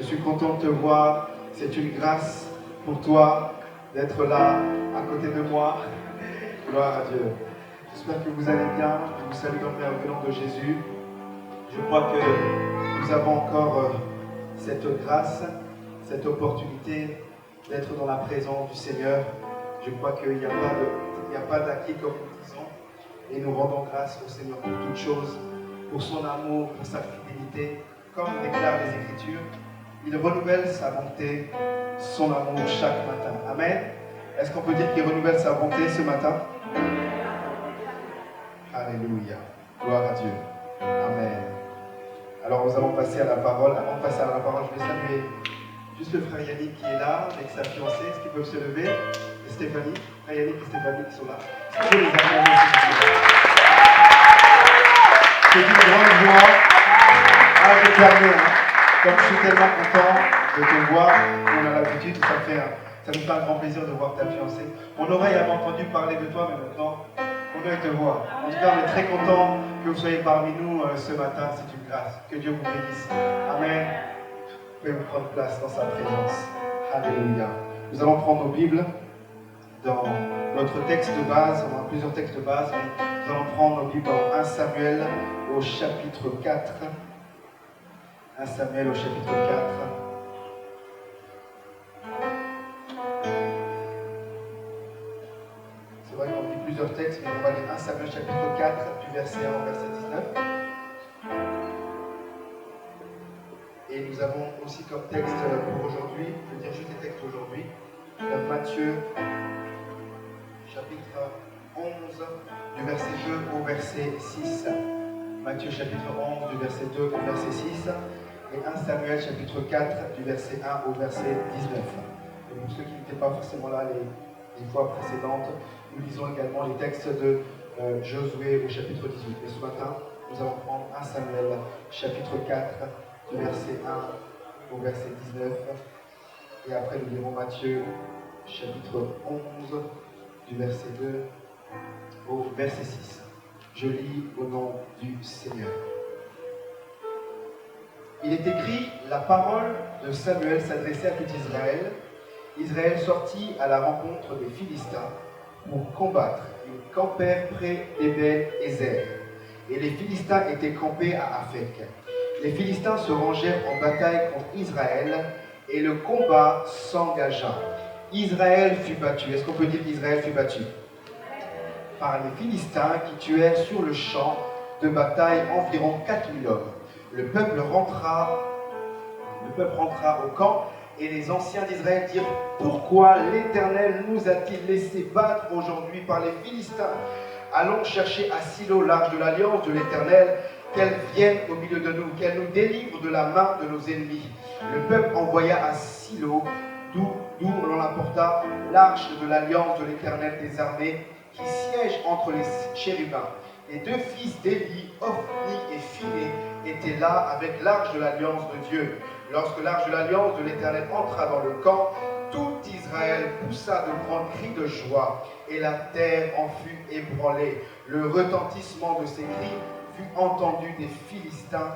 suis content de te voir. C'est une grâce pour toi d'être là, à côté de moi. Gloire à Dieu. J'espère que vous allez bien. Je vous salue dans le merveilleux nom de Jésus. Je crois que nous avons encore cette grâce, cette opportunité d'être dans la présence du Seigneur. Je crois qu'il n'y a pas d'acquis comme nous disons. Et nous rendons grâce au Seigneur pour toutes choses, pour son amour, pour sa fidélité. Comme déclarent les Écritures, il renouvelle sa bonté, son amour chaque matin. Amen. Est-ce qu'on peut dire qu'il renouvelle sa bonté ce matin? Alléluia. Gloire à Dieu. Amen. Alors nous allons passer à la parole. Avant de passer à la parole, je vais saluer juste le frère Yannick qui est là avec sa fiancée. Est-ce qu'ils peuvent se lever? Et Stéphanie, frère Yannick et Stéphanie qui sont là. Est-ce que vous les acclamez? C'est une grande joie. Ah, je termine. Comme je suis tellement content de te voir, on a l'habitude, ça nous fait un grand plaisir de voir ta fiancée. Mon oreille avait entendu parler de toi, mais maintenant, on œil te voir. En tout cas, on est très content que vous soyez parmi nous ce matin. C'est une grâce. Que Dieu vous bénisse. Amen. Vous pouvez vous prendre place dans sa présence. Alléluia. Nous allons prendre nos Bibles dans notre texte de base. On a plusieurs textes de base, mais nous allons prendre nos Bibles dans 1 Samuel au chapitre 4. 1 Samuel au chapitre 4. C'est vrai qu'on lit plusieurs textes, mais on va lire 1 Samuel chapitre 4, du verset 1 au verset 19. Et nous avons aussi comme texte pour aujourd'hui, je veux dire juste les textes aujourd'hui, Matthieu chapitre 11, du verset 2 au verset 6. Matthieu chapitre 11, du verset 2 au verset 6. Et 1 Samuel chapitre 4 du verset 1 au verset 19. Et pour ceux qui n'étaient pas forcément là les fois précédentes, nous lisons également les textes de Josué au chapitre 18. Mais ce matin, nous allons prendre 1 Samuel chapitre 4 du verset 1 au verset 19. Et après nous lirons Matthieu chapitre 11 du verset 2 au verset 6. Je lis au nom du Seigneur. Il est écrit, la parole de Samuel s'adressait à tout Israël. Israël sortit à la rencontre des Philistins pour combattre. Ils campèrent près d'Ébène-Ézer. Et les Philistins étaient campés à Aphek. Les Philistins se rangèrent en bataille contre Israël et le combat s'engagea. Israël fut battu. Est-ce qu'on peut dire qu'Israël fut battu? Par les Philistins qui tuèrent sur le champ de bataille environ 4000 hommes. Le peuple rentra au camp et les anciens d'Israël dirent « Pourquoi l'Éternel nous a-t-il laissé battre aujourd'hui par les Philistins? Allons chercher à Silo l'arche de l'alliance de l'Éternel, qu'elle vienne au milieu de nous, qu'elle nous délivre de la main de nos ennemis. » Le peuple envoya à Silo, d'où l'on apporta l'arche de l'alliance de l'Éternel des armées, qui siège entre les chérubins. Les deux fils d'Élie, Ophni et Phiné, étaient là avec l'arche de l'alliance de Dieu. Lorsque l'arche de l'alliance de l'Éternel entra dans le camp, tout Israël poussa de grands cris de joie, et la terre en fut ébranlée. Le retentissement de ces cris fut entendu des Philistins,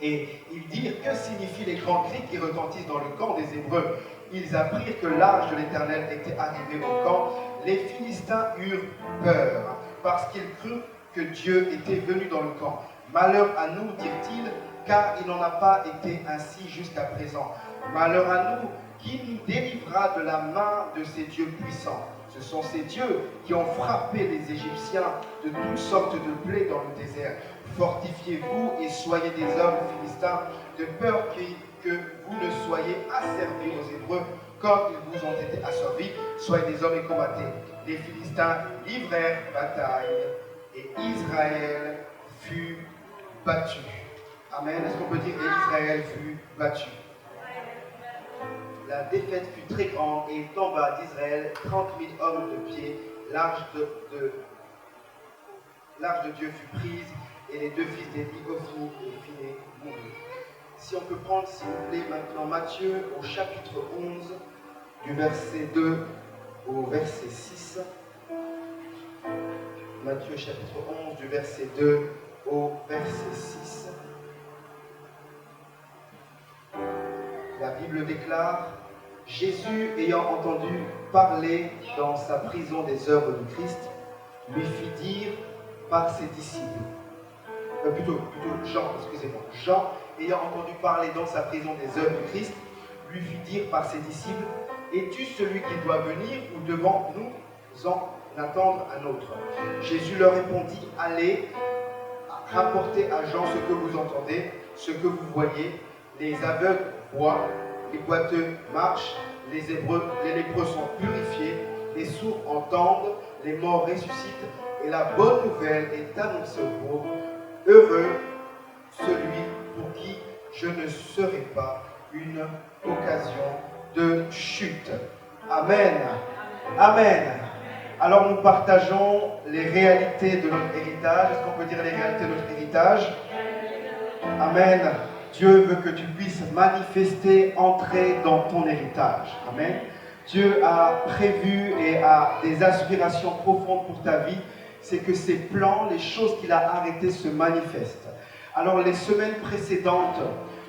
et ils dirent, que signifient les grands cris qui retentissent dans le camp des Hébreux? Ils apprirent que l'arche de l'Éternel était arrivée au camp. Les Philistins eurent peur, parce qu'ils crurent que Dieu était venu dans le camp. Malheur à nous, dirent-ils, car il n'en a pas été ainsi jusqu'à présent. Malheur à nous, qui nous délivrera de la main de ces dieux puissants? Ce sont ces dieux qui ont frappé les Égyptiens de toutes sortes de plaies dans le désert. Fortifiez-vous et soyez des hommes, Philistins, de peur que vous ne soyez asservis aux Hébreux comme ils vous ont été asservis. Soyez des hommes et combattez. Les Philistins livrèrent bataille et Israël fut battu. Amen. Est-ce qu'on peut dire qu'Israël fut battu? La défaite fut très grande et il tomba d'Israël 30 000 hommes de pied. L'arche de Dieu fut prise et les deux fils d'Élie, Ophni et Phiné, moururent. Si on peut prendre, s'il vous plaît, maintenant Matthieu au chapitre 11, du verset 2 au verset 6. Matthieu chapitre 11, du verset 2 au verset 6. La Bible déclare, Jésus ayant entendu parler dans sa prison des œuvres du Christ, lui fit dire par ses disciples, plutôt Jean, excusez-moi, Jean ayant entendu parler dans sa prison des œuvres du Christ, lui fit dire par ses disciples, es-tu celui qui doit venir ou devons-nous en attendre un autre? Jésus leur répondit, allez, rapportez à Jean ce que vous entendez, ce que vous voyez, les aveugles voient, les boiteux marchent, les lépreux sont purifiés, les sourds entendent, les morts ressuscitent, et la bonne nouvelle est annoncée aux pauvres. Heureux celui pour qui je ne serai pas une occasion de chute. Amen. Amen. Alors nous partageons les réalités de notre héritage. Est-ce qu'on peut dire les réalités de notre héritage? Amen. Dieu veut que tu puisses manifester, entrer dans ton héritage. Amen. Dieu a prévu et a des aspirations profondes pour ta vie. C'est que ses plans, les choses qu'il a arrêtées se manifestent. Alors les semaines précédentes,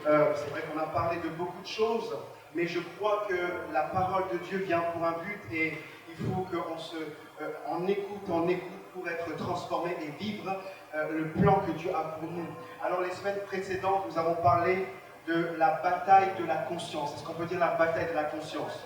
c'est vrai qu'on a parlé de beaucoup de choses, mais je crois que la parole de Dieu vient pour un but et il faut qu'on écoute pour être transformé et vivre le plan que Dieu a pour nous. Alors les semaines précédentes, nous avons parlé de la bataille de la conscience. Est-ce qu'on peut dire la bataille de la conscience?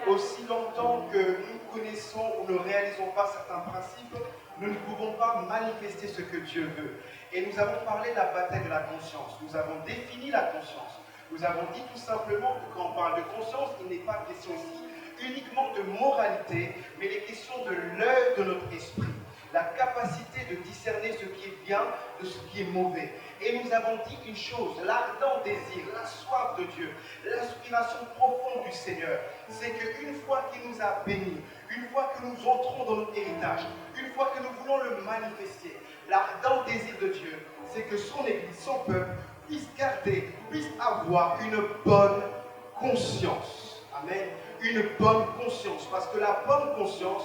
Aussi longtemps que nous connaissons ou ne réalisons pas certains principes, nous ne pouvons pas manifester ce que Dieu veut. Et nous avons parlé de la bataille de la conscience. Nous avons défini la conscience. Nous avons dit tout simplement que quand on parle de conscience, il n'est pas question ici uniquement de moralité, mais les questions de l'œil de notre esprit. La capacité de discerner ce qui est bien de ce qui est mauvais. Et nous avons dit une chose, l'ardent désir, la soif de Dieu, l'aspiration profonde du Seigneur, c'est qu'une fois qu'il nous a bénis, une fois que nous entrons dans notre héritage, une fois que nous voulons le manifester, l'ardent désir de Dieu, c'est que son Église, son peuple, puisse garder, puisse avoir une bonne conscience. Amen. Une bonne conscience, parce que la bonne conscience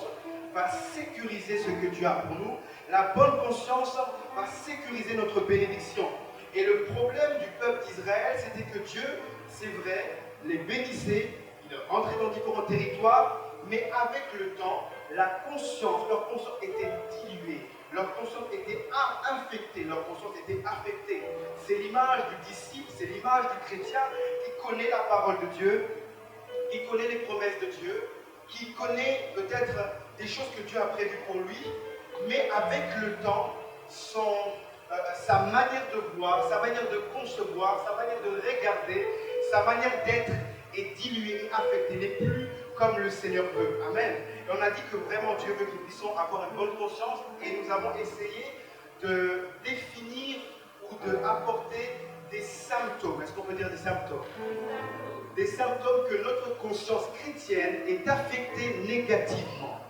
va sécuriser ce que Dieu a pour nous. La bonne conscience va sécuriser notre bénédiction. Et le problème du peuple d'Israël, c'était que Dieu, c'est vrai, les bénissait, il rentrait dans différents territoires, mais avec le temps, leur conscience était diluée, leur conscience était infectée, leur conscience était affectée. C'est l'image du disciple, c'est l'image du chrétien qui connaît la parole de Dieu, qui connaît les promesses de Dieu, qui connaît peut-être des choses que Dieu a prévues pour lui, mais avec le temps, sa manière de voir, sa manière de concevoir, sa manière de regarder, sa manière d'être est diluée et affectée, n'est plus comme le Seigneur veut. Amen. Et on a dit que vraiment Dieu veut que nous puissions avoir une bonne conscience et nous avons essayé de définir ou d'apporter des symptômes. Est-ce qu'on peut dire des symptômes? Des symptômes que notre conscience chrétienne est affectée négativement.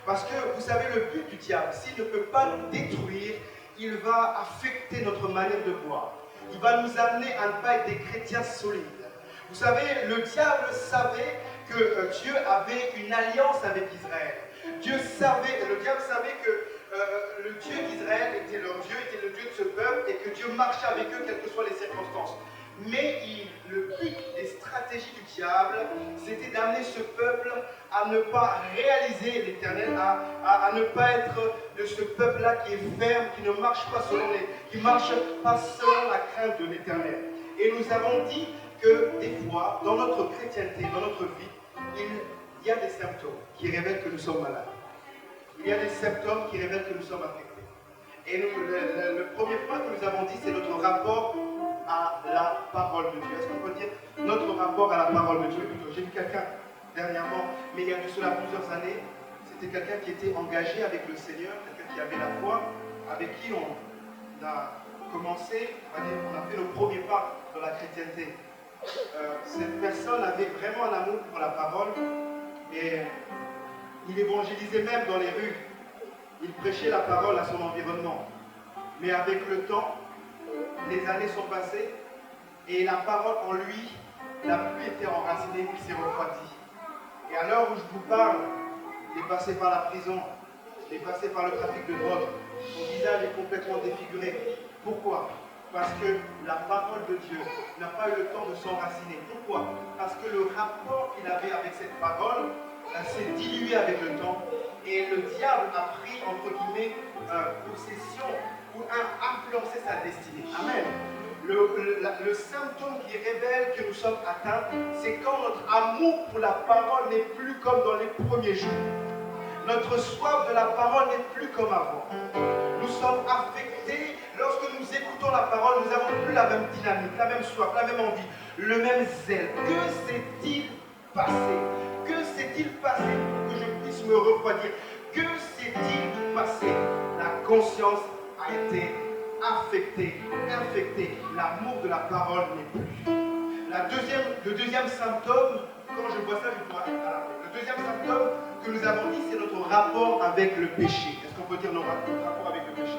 Parce que vous savez, le but du diable, s'il ne peut pas nous détruire, il va affecter notre manière de voir. Il va nous amener à ne pas être des chrétiens solides. Vous savez, le diable savait que Dieu avait une alliance avec Israël. Le diable savait que le Dieu d'Israël était leur Dieu, était le Dieu de ce peuple et que Dieu marchait avec eux quelles que soient les circonstances. Mais le but des stratégies du diable, c'était d'amener ce peuple à ne pas réaliser l'Éternel, à ne pas être de ce peuple-là qui est ferme, qui ne marche pas selon la crainte de l'Éternel. Et nous avons dit que des fois, dans notre chrétienté, dans notre vie, il y a des symptômes qui révèlent que nous sommes malades. Il y a des symptômes qui révèlent que nous sommes affectés. Et le premier point que nous avons dit, c'est notre rapport à la parole de Dieu. Est-ce qu'on peut dire notre rapport à la parole de Dieu? J'ai vu quelqu'un dernièrement, mais il y a de cela plusieurs années, c'était quelqu'un qui était engagé avec le Seigneur, quelqu'un qui avait la foi, avec qui on a commencé, on a fait nos premiers pas dans la chrétienté. Cette personne avait vraiment un amour pour la parole et il évangélisait même dans les rues. Il prêchait la parole à son environnement. Mais avec le temps, les années sont passées et la parole en lui n'a plus été enracinée, puis s'est refroidie. Et à l'heure où je vous parle, il est passé par la prison, il est passé par le trafic de drogue. Son visage est complètement défiguré. Pourquoi? Parce que la parole de Dieu n'a pas eu le temps de s'enraciner. Pourquoi? Parce que le rapport qu'il avait avec cette parole s'est dilué avec le temps et le diable a pris, entre guillemets, possession ou a influencé sa destinée. Amen. Le symptôme qui révèle que nous sommes atteints, c'est quand notre amour pour la parole n'est plus comme dans les premiers jours. Notre soif de la parole n'est plus comme avant. Nous sommes affectés, lorsque nous écoutons la parole, nous n'avons plus la même dynamique, la même soif, la même envie, le même zèle. Que s'est-il passé? Que s'est-il passé pour que je puisse me refroidir? Que s'est-il passé? La conscience a été affectée, infectée. L'amour de la parole n'est plus. Le deuxième symptôme, quand je vois ça, je dois le deuxième symptôme que nous avons dit, c'est notre rapport avec le péché. Est-ce qu'on peut dire notre rapport avec le péché?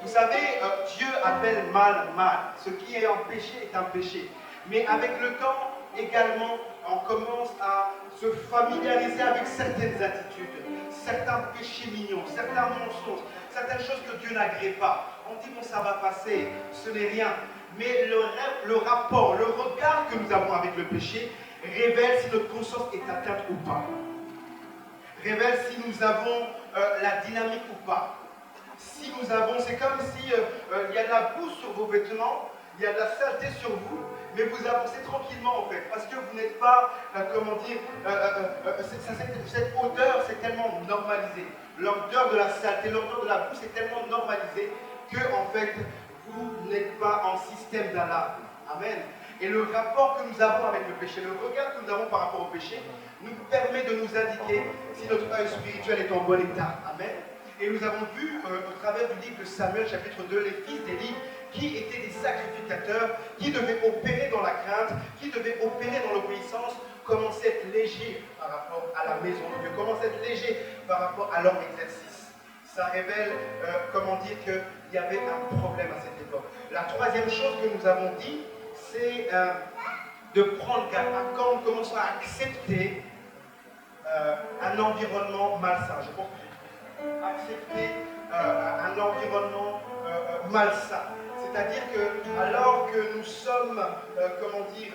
Vous savez, Dieu appelle mal, mal. Ce qui est en péché est un péché. Mais avec le temps, également, on commence à se familiariser avec certaines attitudes, certains péchés mignons, certains mensonges, certaines choses que Dieu n'agrée pas. On dit, bon, ça va passer, ce n'est rien. Mais le rapport, le regard que nous avons avec le péché révèle si notre conscience est atteinte ou pas. Révèle si nous avons la dynamique ou pas. Si nous avons, c'est comme si il y a de la boue sur vos vêtements, il y a de la saleté sur vous, mais vous avancez tranquillement en fait, parce que vous n'êtes pas, comment dire, cette odeur c'est tellement normalisé. L'odeur de la saleté, l'odeur de la boue c'est tellement normalisé que en fait, vous n'êtes pas en système d'alarme. Amen. Et le rapport que nous avons avec le péché, le regard que nous avons par rapport au péché, nous permet de nous indiquer si notre œil spirituel est en bon état. Amen. Et nous avons vu au travers du livre de Samuel, chapitre 2, les fils d'Élie, qui étaient des sacrificateurs, qui devaient opérer dans la crainte, qui devaient opérer dans l'obéissance, commençaient à être légers par rapport à la maison de Dieu, commençaient à être légers par rapport à leur exercice. Ça révèle, comment dire, qu'il y avait un problème à cette époque. La troisième chose que nous avons dit, c'est de prendre garde à quand nous commençons à accepter un environnement malsain. Je pense que accepter un environnement malsain. C'est-à-dire que alors que nous sommes, comment dire,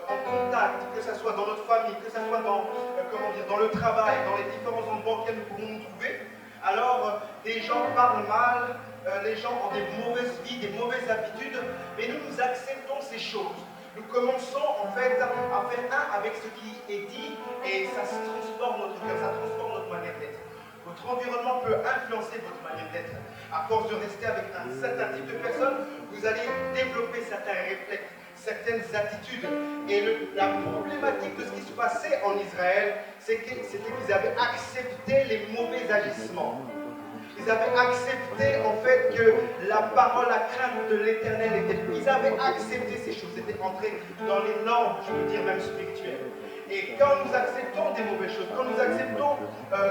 en contact, que ce soit dans notre famille, que ce soit dans, comment dire, dans le travail, dans les différents endroits auxquels nous pouvons nous trouver, alors des gens parlent mal, les gens ont des mauvaises vies, des mauvaises habitudes, mais nous acceptons ces choses. Nous commençons en fait à faire un avec ce qui est dit et ça se transforme notre cœur, ça transforme notre manière d'être. Votre environnement peut influencer votre manière d'être. À force de rester avec un certain type de personnes, vous allez développer certains réflexes, certaines attitudes. Et la problématique de ce qui se passait en Israël, c'était qu'ils avaient accepté les mauvais agissements. Ils avaient accepté en fait que la parole, la crainte de l'Éternel était. Ils avaient accepté ces choses. C'était entré dans les normes, je veux dire même spirituelles. Et quand nous acceptons des mauvaises choses, quand nous acceptons,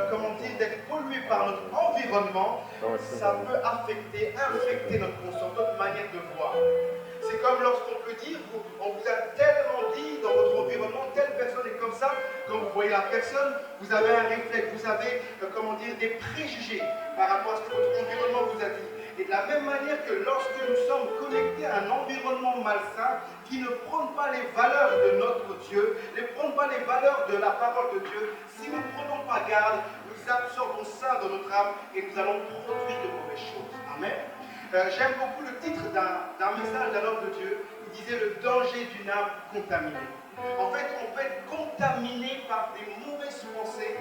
comment dire, d'être pollués par notre environnement, ça peut infecter notre conscience, notre manière de voir. C'est comme lorsqu'on peut dire, on vous a tellement dit dans votre environnement, telle personne est comme ça, quand vous voyez la personne, vous avez un réflexe, vous avez, comment dire, des préjugés par rapport à ce que votre environnement vous a dit. Et de la même manière que lorsque nous sommes connectés à un environnement malsain qui ne prône pas les valeurs de notre Dieu, ne prône pas les valeurs de la parole de Dieu, si nous ne prenons pas garde, nous absorbons ça dans notre âme et nous allons produire de mauvaises choses. Amen. J'aime beaucoup le titre d'un message d'un homme de Dieu qui disait le danger d'une âme contaminée. En fait, on peut être contaminé par des mauvaises pensées,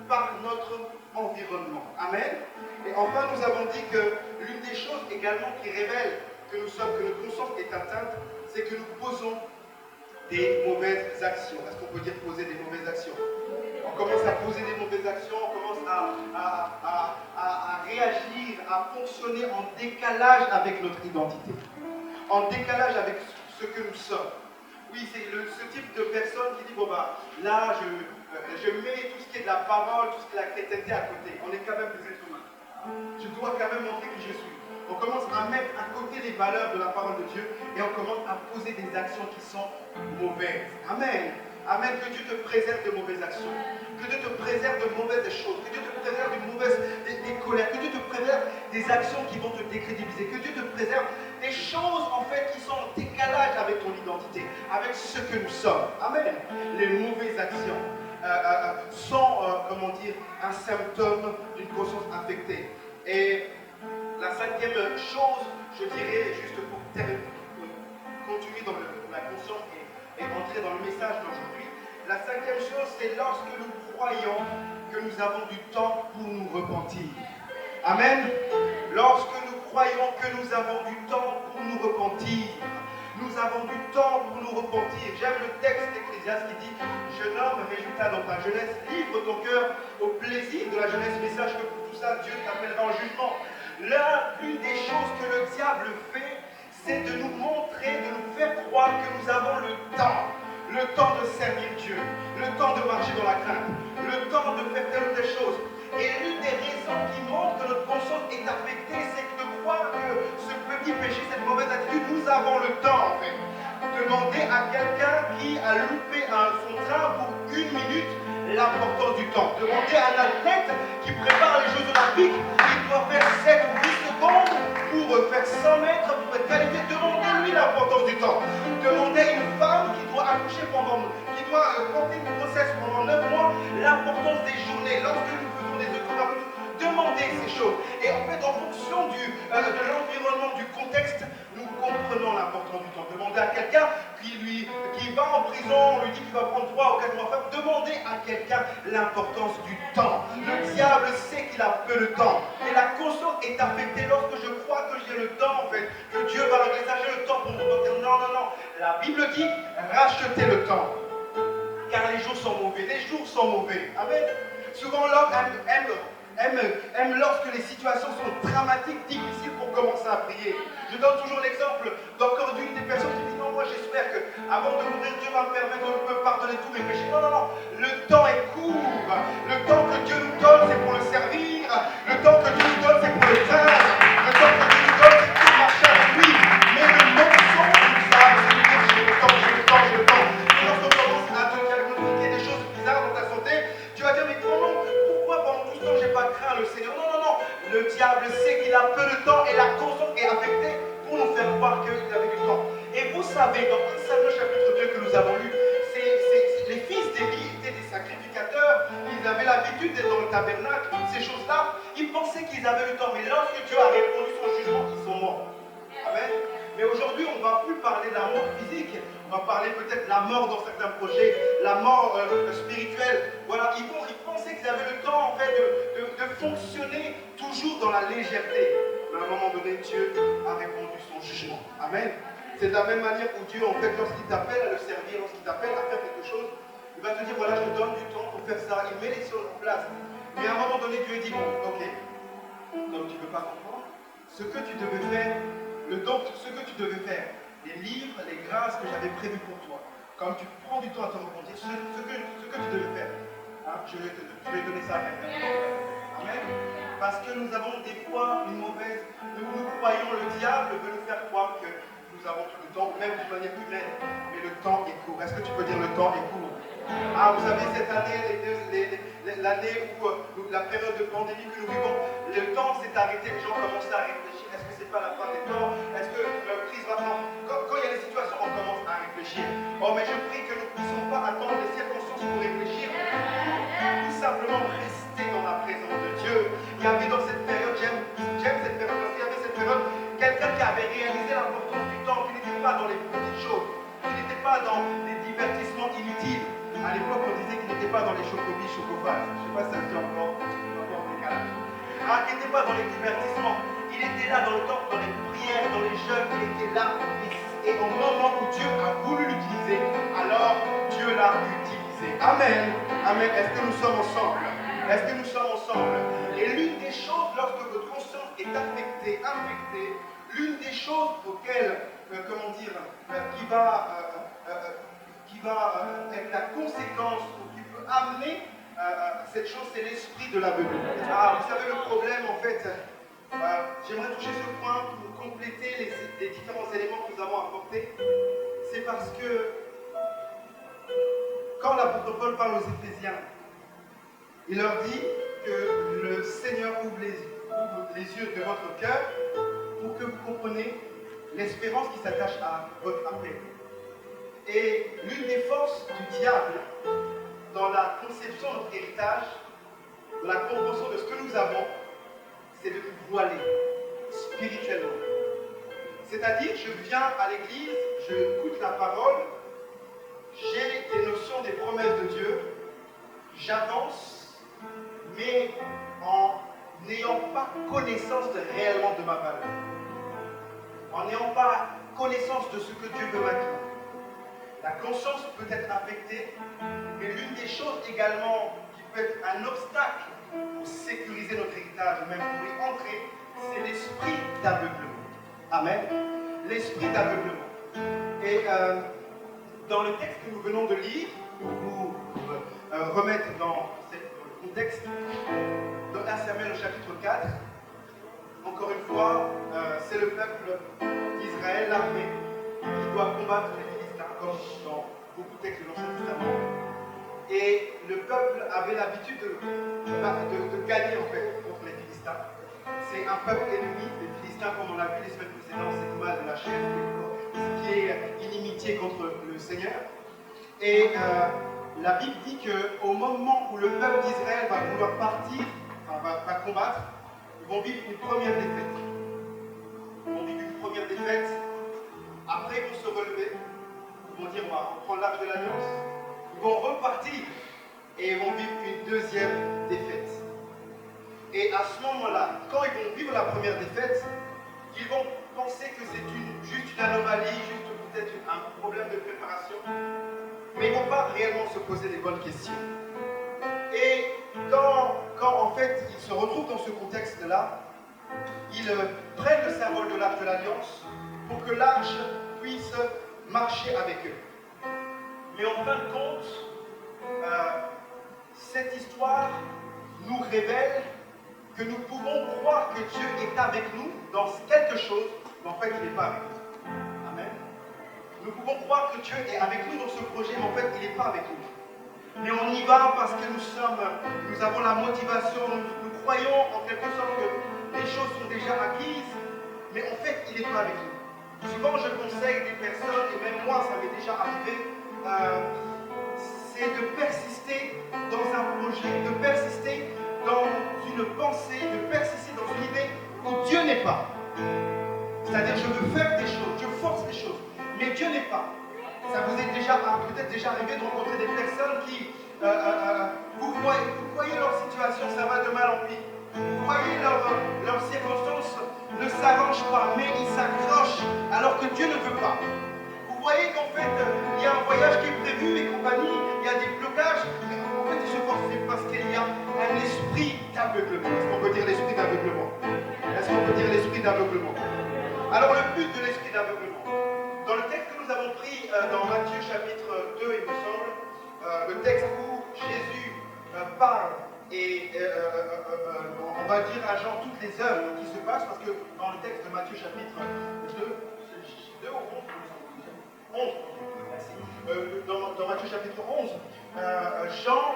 par notre environnement. Amen. Et enfin, nous avons dit que l'une des choses également qui révèle que notre conscience est atteinte, c'est que nous posons des mauvaises actions. Est-ce qu'on peut dire poser des mauvaises actions? On commence à poser des mauvaises actions, on commence à réagir, à fonctionner en décalage avec notre identité, en décalage avec ce que nous sommes. Oui, c'est ce type de personne qui dit, bon bah, là, je mets tout ce qui est de la parole, tout ce qui est de la chrétienté à côté. On est quand même des êtres humains. Je dois quand même montrer qui je suis. On commence à mettre à côté les valeurs de la parole de Dieu et on commence à poser des actions qui sont mauvaises. Amen. Amen. Que Dieu te préserve de mauvaises actions. Que Dieu te préserve de mauvaises choses. Que Dieu te préserve des colères. Que Dieu te préserve des actions qui vont te décrédibiliser. Que Dieu te préserve des choses en fait qui sont en décalage avec ton identité, avec ce que nous sommes. Amen. Les mauvaises actions sont, comment dire, un symptôme d'une conscience affectée. Et la cinquième chose, je dirais, juste pour continuer dans la conscience et entrer dans le message d'aujourd'hui, la cinquième chose, c'est lorsque nous croyons que nous avons du temps pour nous repentir. Amen. Lorsque nous croyons que nous avons du temps pour nous repentir, nous avons du temps pour nous repentir. J'aime le texte d'Ecclésiaste qui dit « Jeune homme, résultat dans ta jeunesse, livre ton cœur au plaisir de la jeunesse, mais sache que pour tout ça, Dieu t'appellera en jugement. » L'une des choses que le diable fait, c'est de nous montrer, de nous faire croire que nous avons le temps de servir Dieu, le temps de marcher dans la crainte, le temps de faire telle ou telle chose. Et l'une des raisons qui montre que notre conscience est affectée, c'est de croire que ce petit péché, cette mauvaise attitude, nous avons le temps en fait. Demandez à quelqu'un qui a loupé son train pour 1 minute l'importance du temps. Demandez à un athlète qui prépare les Jeux Olympiques, il doit faire 7 ou 8 secondes pour faire 100 mètres, pour être qualifié. Demandez-lui l'importance du temps. Demandez à une femme qui doit accoucher qui doit porter une grossesse pendant 9 mois, l'importance des journées. Lorsque nous faisons des échographies, demandez ces choses. Et en fait, en fonction de l'environnement, du contexte, nous comprenons l'importance du temps. Demandez à quelqu'un qui va en prison, on lui dit qu'il va prendre 3 ou 4 mois ferme. Demandez à quelqu'un l'importance du temps. Le diable sait qu'il a peu de temps. Et la conscience est affectée lorsque je crois que j'ai le temps, en fait, que Dieu va régler ça, j'ai le temps pour me repentir. Non, non, non. La Bible dit, rachetez le temps. Car les jours sont mauvais. Les jours sont mauvais. Amen. Souvent, l'homme aime lorsque les situations sont dramatiques, difficiles pour commencer à prier. Je donne toujours l'exemple d'encore d'une des personnes qui dit non, moi j'espère que avant de mourir, Dieu va me permettre de me pardonner tous mes péchés. Non, non, non. Le temps est court. Le temps que Dieu nous donne, c'est pour le servir. Le temps que Dieu nous donne, c'est pour le craindre. Le temps que Dieu nous donne, c'est pour marcher avec lui. Mais le mensonge, ça, c'est de dire j'ai le temps, j'ai le temps, j'ai le temps. Et lorsqu'on commence à te diagnostiquer des choses bizarres dans ta santé, tu vas dire mais pourquoi pendant tout ce temps j'ai pas craint le Seigneur? Non, non, non. Le diable sait qu'il a peu de temps et la conscience est affectée pour nous faire croire qu'il avait du temps. Et vous savez, dans 1 Samuel chapitre 2 que nous avons lu, les fils d'Élie étaient des sacrificateurs, ils avaient l'habitude d'être dans le tabernacle, toutes ces choses-là, ils pensaient qu'ils avaient le temps, mais lorsque Dieu a répondu son jugement, ils sont morts. Amen. Mais aujourd'hui, on ne va plus parler de la mort physique, on va parler peut-être de la mort dans certains projets, la mort spirituelle. Voilà, ils pensaient qu'ils avaient le temps en fait de fonctionner toujours dans la légèreté. Mais à un moment donné, Dieu a répondu son jugement. Amen. C'est de la même manière où Dieu, en fait, lorsqu'il t'appelle à le servir, lorsqu'il t'appelle à faire quelque chose, il va te dire, voilà, je te donne du temps pour faire ça. Il met les choses en place. Mais à un moment donné, Dieu dit, bon, ok, comme tu ne veux pas comprendre, ce que tu devais faire, ce que tu devais faire, les livres, les grâces que j'avais prévues pour toi, comme tu prends du temps à te repentir, ce que tu devais faire, hein, je vais donner ça à quelqu'un. Amen. Parce que nous avons des fois une mauvaise, nous croyons, le diable veut nous faire croire que nous avons tout le temps, même d'une manière humaine, mais le temps est court. Est-ce que tu peux dire le temps est court? Ah, vous savez, cette année, l'année où la période de pandémie que nous vivons, le temps s'est arrêté, les gens commencent à réfléchir. Est-ce que c'est pas la fin des temps? Est-ce que la crise va prendre? Quand il y a des situations, on commence à réfléchir. Oh, mais je prie que nous ne puissions pas attendre les circonstances pour réfléchir. Tout simplement rester dans la présence de Dieu. Il y avait dans cette période, j'aime cette période parce qu'il y avait cette période, quelqu'un qui avait réalisé l'importance du temps, qui n'était pas dans les petites choses, qui n'était pas dans les divertissements inutiles. À l'époque, on disait qu'il n'était pas dans les chocobis, chocophases. Je ne sais pas si ça se dit encore des décalage. Ah, qui n'était pas dans les divertissements. Il était là dans le temps, dans les prières, dans les jeûnes, il était là. Et au moment où Dieu a voulu l'utiliser, alors Dieu l'a utilisé. Amen. Amen. Est-ce que nous sommes ensemble? Est-ce que nous sommes ensemble? Et l'une des choses, lorsque votre conscience est infectée, l'une des choses auxquelles, qui va être la conséquence ou qui peut amener cette chose, c'est l'esprit de la venue. Ah, vous savez, le problème, en fait, j'aimerais toucher ce point pour compléter les différents éléments que nous avons apportés. C'est parce que quand l'apôtre Paul parle aux Éphésiens, il leur dit que le Seigneur ouvre les yeux de votre cœur pour que vous compreniez l'espérance qui s'attache à votre appel. Et l'une des forces du diable dans la conception de notre héritage, dans la compréhension de ce que nous avons, c'est de nous voiler spirituellement. C'est-à-dire, je viens à l'église, je écoute la parole, j'ai des notions des promesses de Dieu, j'avance, mais en n'ayant pas connaissance réellement de ma valeur, en n'ayant pas connaissance de ce que Dieu veut m'acquérir. La conscience peut être affectée, mais l'une des choses également qui peut être un obstacle pour sécuriser notre héritage, même pour y entrer, c'est l'esprit d'aveuglement. Amen. L'esprit d'aveuglement. Et dans le texte que nous venons de lire, pour vous remettre dans le contexte, dans 1 Samuel au chapitre 4, encore une fois, c'est le peuple d'Israël, l'armée, qui doit combattre les Philistins, comme dans beaucoup de textes de l'Ancien Testament. Et le peuple avait l'habitude de gagner en fait contre les Philistins. C'est un peuple ennemi, les Philistins, comme on l'a vu les semaines précédentes, c'est l'image de la chair, ce qui est inimitié contre le Seigneur. Et la Bible dit qu'au moment où le peuple d'Israël va vouloir partir, va combattre, ils vont vivre une première défaite. Ils vont vivre une première défaite. Après, ils vont se relever. Ils vont dire, on va reprendre l'arche de l'Alliance. Ils vont repartir et ils vont vivre une deuxième défaite. Et à ce moment-là, quand ils vont vivre la première défaite, ils vont penser que c'est juste une anomalie, juste peut-être un problème de préparation, mais ils ne vont pas réellement se poser les bonnes questions. Et quand en fait ils se retrouvent dans ce contexte-là, ils prennent le symbole de l'arche de l'Alliance pour que l'arche puisse marcher avec eux. Mais en fin de compte, cette histoire nous révèle que nous pouvons croire que Dieu est avec nous dans quelque chose, mais en fait il n'est pas avec nous. Amen. Nous pouvons croire que Dieu est avec nous dans ce projet, mais en fait il n'est pas avec nous. Mais on y va parce que nous avons la motivation, nous croyons en quelque sorte que les choses sont déjà acquises, mais en fait il n'est pas avec nous. Souvent je conseille des personnes, et même moi ça m'est déjà arrivé, c'est de persister dans un projet, de persister dans une pensée, de persister dans une idée où Dieu n'est pas. C'est-à-dire je veux faire des choses, je force les choses, mais Dieu n'est pas. Ça vous est peut-être déjà arrivé de rencontrer des personnes qui, vous voyez leur situation, ça va de mal en pis. Vous voyez leurs circonstances ne s'arrangent pas, mais ils s'accrochent alors que Dieu ne veut pas. Vous voyez qu'en fait, il y a un voyage qui est prévu et compagnie, il y a des blocages, mais en fait, ils se forcent parce qu'il y a un esprit d'aveuglement. Est-ce qu'on peut dire l'esprit d'aveuglement? Est-ce qu'on peut dire l'esprit d'aveuglement? Alors, le but de l'esprit d'aveuglement, dans le texte que nous avons pris dans Matthieu chapitre 2, il me semble, le texte où Jésus parle et on va dire à Jean toutes les œuvres qui se passent, parce que dans le texte de Matthieu chapitre 2 ou 11, dans Matthieu chapitre 11, Jean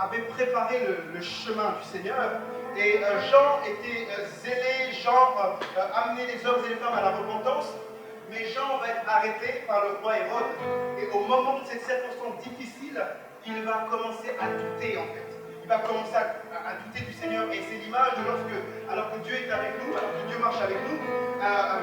avait préparé le chemin du Seigneur et Jean était zélé, Jean amenait les hommes et les femmes à la repentance. Mais Jean va être arrêté par le roi Hérode. Et au moment de cette circonstance difficile, il va commencer à douter en fait. Il va commencer à douter du Seigneur. Et c'est l'image de alors que Dieu est avec nous, alors que Dieu marche avec nous,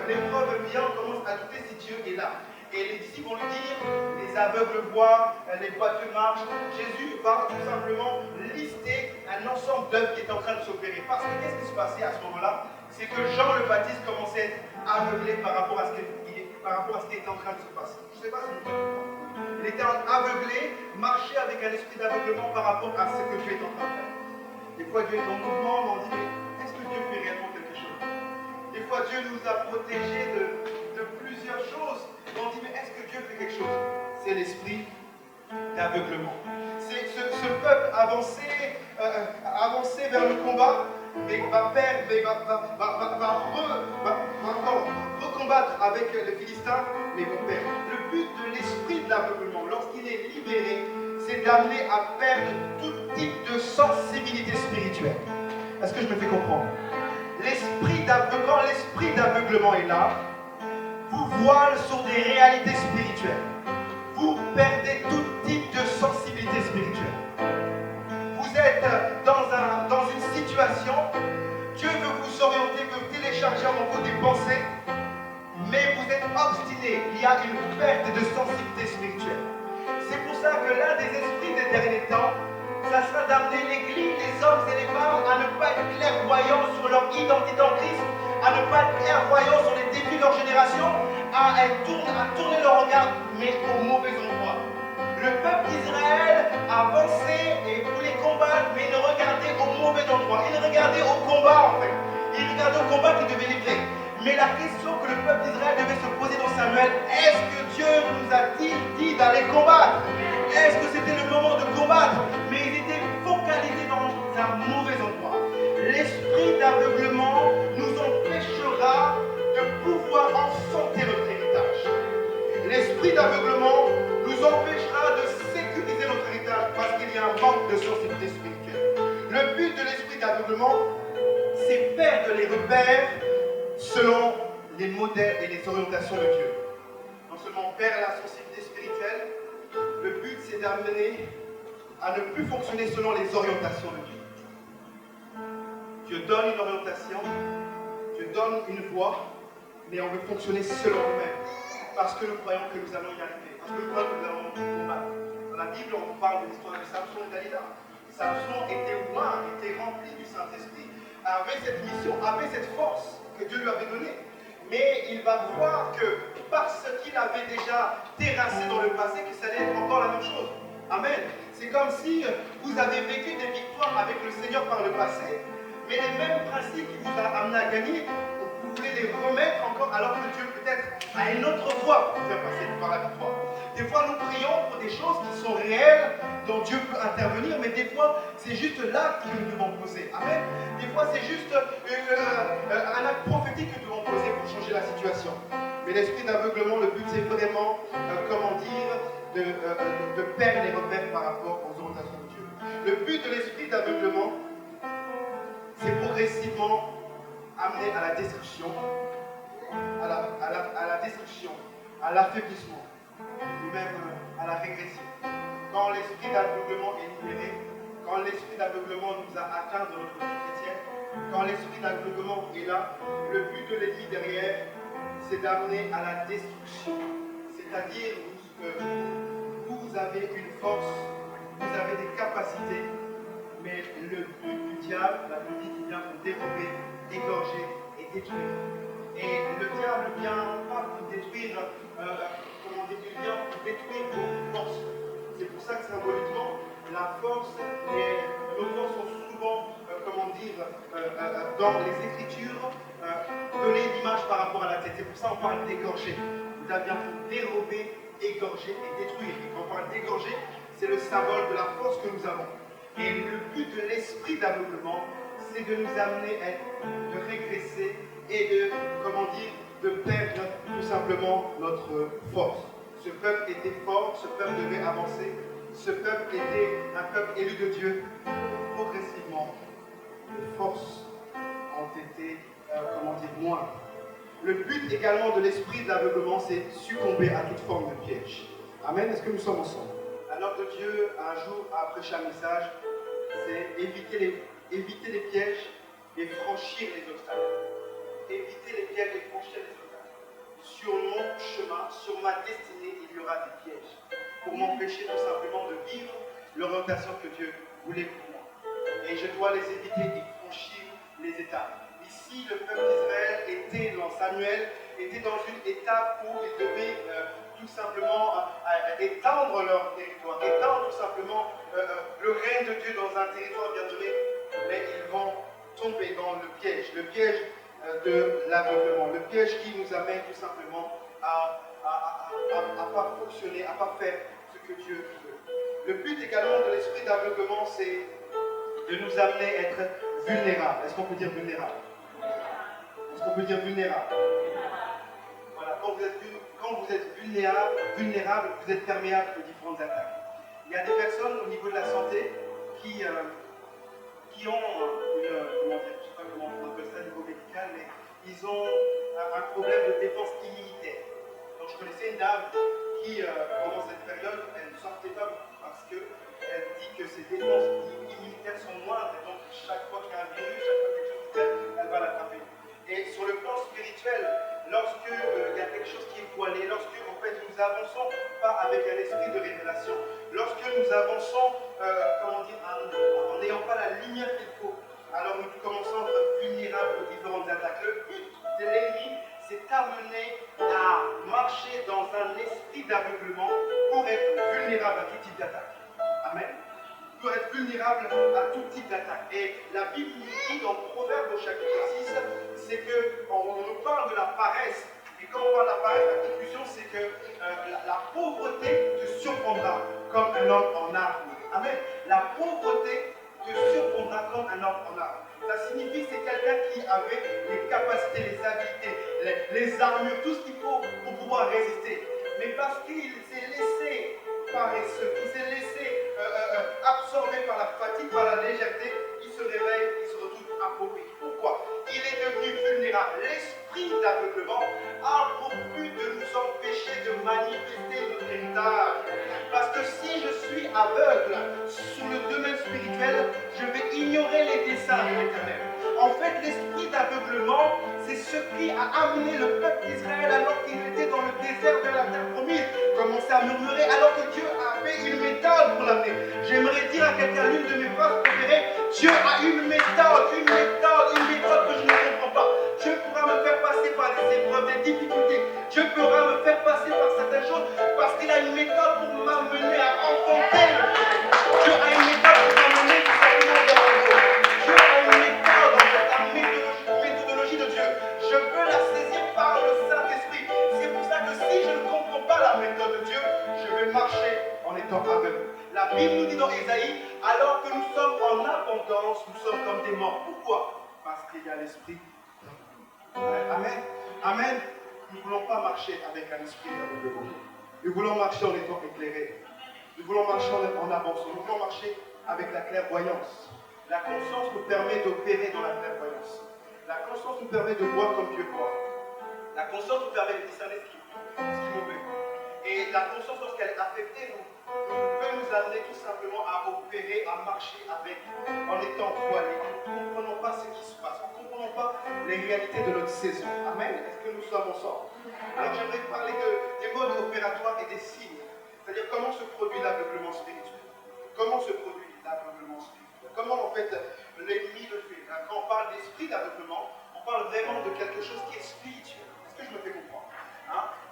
l'épreuve vient, on commence à douter si Dieu est là. Et les disciples vont lui dire, les aveugles voient, les boiteux marchent. Jésus va tout simplement lister un ensemble d'œuvres qui est en train de s'opérer. Parce que qu'est-ce qui se passait à ce moment-là? C'est que Jean le Baptiste commençait à être aveuglé par rapport à ce qui était en train de se passer. Je ne sais pas si vous comprenez. Il était aveuglé, marchait avec un esprit d'aveuglement par rapport à ce que Dieu est en train de faire. Des fois Dieu est en mouvement, mais on dit, mais est-ce que Dieu fait réellement quelque chose? Des fois Dieu nous a protégés de plusieurs choses, mais on dit, mais est-ce que Dieu fait quelque chose? C'est l'esprit d'aveuglement. C'est ce peuple avancé vers le combat, mais va perdre, mais va encore recombattre avec les Philistins, mais vont perdre. Le but de l'esprit de l'aveuglement, lorsqu'il est libéré, c'est d'amener à perdre tout type de sensibilité spirituelle. Est-ce que je me fais comprendre? Quand l'esprit d'aveuglement est là, vous voile sur des réalités spirituelles. Vous perdez tout type de sensibilité spirituelle. Vous êtes dans une situation, Dieu veut vous orienter, veut télécharger en vous des pensées, mais vous êtes obstiné. Il y a une perte de sensibilité spirituelle. C'est pour ça que l'un des esprits des derniers temps, ça sera d'amener l'Église, les hommes et les femmes à ne pas être clairvoyants sur leur identité en Christ, à ne pas être clairvoyants sur les défis de leur génération, à tourner leur regard, mais au mauvais endroit. Le peuple d'Israël avançait et voulait combattre, mais il regardait au mauvais endroit. Il regardait au combat en fait. Il regardait au combat qu'il devait livrer. Mais la question que le peuple d'Israël devait se poser dans Samuel, est-ce que Dieu nous a-t-il dit d'aller combattre? Est-ce que c'était le moment de combattre? Mais ils étaient focalisés dans un mauvais endroit. L'esprit d'aveuglement nous empêchera de pouvoir enfanter notre héritage. L'esprit d'aveuglement nous empêchera de sécuriser notre héritage parce qu'il y a un manque de sensibilité spirituelle. Le but de l'esprit d'aveuglement, c'est perdre les repères selon les modèles et les orientations de Dieu. Non seulement perdre la sensibilité spirituelle, le but c'est d'amener à ne plus fonctionner selon les orientations de Dieu. Dieu donne une orientation, Dieu donne une voie, mais on veut fonctionner selon nous-mêmes. Parce que nous croyons que nous allons y arriver. Parce que nous croyons que nous allons combattre. Dans la Bible, on parle de l'histoire de Samson et Dalila. Samson était loin, était rempli du Saint-Esprit, avait cette mission, avait cette force que Dieu lui avait donnée. Mais il va voir que parce qu'il avait déjà terrassé dans le passé, que ça allait être encore la même chose. Amen. C'est comme si vous avez vécu des victoires avec le Seigneur par le passé, mais les mêmes principes qui vous a amené à gagner, vous voulez les remettre encore alors que Dieu peut-être a une autre voie pour vous faire passer par la victoire. Des fois, nous prions pour des choses qui sont réelles, dont Dieu peut intervenir, mais des fois, c'est juste l'acte que nous devons poser. Amen. Des fois, c'est juste un acte prophétique que nous devons poser pour changer la situation. Mais l'esprit d'aveuglement, le but, c'est vraiment, de perdre les repères par rapport aux orientations de Dieu. Le but de l'esprit d'aveuglement, c'est progressivement amener à la destruction, à la destruction, à l'affaiblissement, ou même à la régression. Quand l'esprit d'aveuglement est libéré, quand l'esprit d'aveuglement nous a atteint dans notre vie chrétienne, quand l'esprit d'aveuglement est là, le but de l'ennemi derrière, c'est d'amener à la destruction. C'est-à-dire que vous avez une force, vous avez des capacités, mais le but du diable, la Bible dit qu'il vient vous dérober, égorger et détruire. Et le diable ne vient pas vous détruire, il vient vous détruire vos forces. C'est pour ça que symboliquement, la force, nos forces sont souvent, dans les Écritures, donner l'image par rapport à la tête. C'est pour ça qu'on parle d'égorger. Vous avez bien pour dérober, égorger et détruire. Et quand on parle d'égorger, c'est le symbole de la force que nous avons. Et le but de l'esprit d'aveuglement, c'est de nous amener de régresser et de perdre tout simplement notre force. Ce peuple était fort, ce peuple devait avancer, ce peuple était un peuple élu de Dieu. Progressivement, les forces ont été, moindres. Le but également de l'esprit d'aveuglement, c'est succomber à toute forme de piège. Amen, est-ce que nous sommes ensemble? Alors que Dieu, un jour, a prêché un message, c'est éviter les pièges et franchir les obstacles. Éviter les pièges et franchir les obstacles. Sur mon chemin, sur ma destinée, il y aura des pièges. Pour m'empêcher tout simplement de vivre l'orientation que Dieu voulait pour moi. Et je dois les éviter et franchir les étapes. Ici, le peuple d'Israël était dans Samuel, était dans une étape où ils devaient tout simplement étendre leur territoire, étendre tout simplement le règne de Dieu dans un territoire bien donné, mais ils vont tomber dans le piège de l'aveuglement, le piège qui nous amène tout simplement à pas fonctionner, à pas faire ce que Dieu veut. Le but également de l'esprit d'aveuglement, c'est de nous amener à être vulnérables. Est-ce qu'on peut dire vulnérable? Est-ce qu'on peut dire vulnérable? Voilà, quand vous êtes vulnérable, vous êtes perméable aux différentes attaques. Il y a des personnes au niveau de la santé qui ont comment dire, je ne sais pas comment on appelle ça au niveau médical, mais ils ont un problème de défense immunitaire. Donc je connaissais une dame qui, pendant cette période, elle ne sortait pas beaucoup parce qu'elle dit que ses défenses immunitaires sont moindres, et donc chaque fois qu'il y a un virus, chaque fois quelque chose qui fait, elle va l'attraper. Et sur le plan spirituel, lorsque il y a quelque chose qui est voilé, lorsque en fait nous avançons pas avec un esprit de révélation, lorsque nous avançons, en n'ayant pas la lumière qu'il faut, alors nous commençons à être vulnérables aux différentes attaques. Le but de l'ennemi, c'est amener à marcher dans un esprit d'aveuglement pour être vulnérable à tout type d'attaque. Amen. Pour être vulnérable à tout type d'attaque. Et la Bible nous dit dans Proverbe au chapitre 6, c'est qu'on nous parle de la paresse. Et quand on parle de la paresse, la conclusion, c'est que la pauvreté te surprendra comme un homme en armes. Amen. La pauvreté te surprendra comme un homme en armes. Ça signifie que c'est quelqu'un qui avait les capacités, les habiletés, les armures, tout ce qu'il faut pour pouvoir résister. Mais parce qu'il s'est laissé paresseux, il s'est laissé absorbé par la fatigue, par la légèreté, il se réveille, il se retrouve appauvri. Pourquoi? Il est devenu vulnérable. L'esprit d'aveuglement a pour but de nous empêcher de manifester notre héritage. Parce que si je suis aveugle sous le domaine spirituel, je vais ignorer les desseins de l'Éternel. En fait, l'esprit d'aveuglement, c'est ce qui a amené le peuple d'Israël alors qu'il était dans le désert de la terre promise, commencer à murmurer alors que Dieu avait une méthode pour l'amener. J'aimerais dire à quelqu'un l'une de mes phrases préférées, Dieu a une méthode que je ne comprends pas. Dieu pourra me faire passer par des épreuves, des difficultés. Dieu pourra me faire passer par certaines choses parce qu'il a une méthode pour m'amener à rencontrer le Dieu. Dieu a une méthode pour m'amener tout simplement dans le Dieu a une méthode, en fait, la méthodologie de Dieu. Je peux la saisir par le Saint-Esprit. C'est pour ça que si je ne comprends pas la méthode de Dieu, je vais marcher en étant aveugle. La Bible nous dit dans Ésaïe, alors que nous sommes en abondance, nous sommes comme des morts. Pourquoi? Parce qu'il y a l'esprit. Amen. Amen. Nous ne voulons pas marcher avec un esprit d'aveuglement. Nous voulons marcher en étant éclairés. Nous voulons marcher en avançant. Nous voulons marcher avec la clairvoyance. La conscience nous permet d'opérer dans la clairvoyance. La conscience nous permet de voir comme Dieu voit. La conscience nous permet de discerner ce qui est mauvais. Et la conscience, lorsqu'elle est affectée, peut nous amener tout simplement à opérer, à marcher avec, en étant voilés, en ne comprenant pas ce qui se passe, en ne comprenant pas les réalités de notre saison. Amen. Est-ce que nous sommes ensemble? Alors j'aimerais parler des modes opératoires et des signes. C'est-à-dire comment se produit l'aveuglement spirituel. Comment se produit l'aveuglement spirituel. Comment en fait l'ennemi le fait. Quand on parle d'esprit d'aveuglement, on parle vraiment de quelque chose qui est spirituel. Est-ce que je me fais comprendre?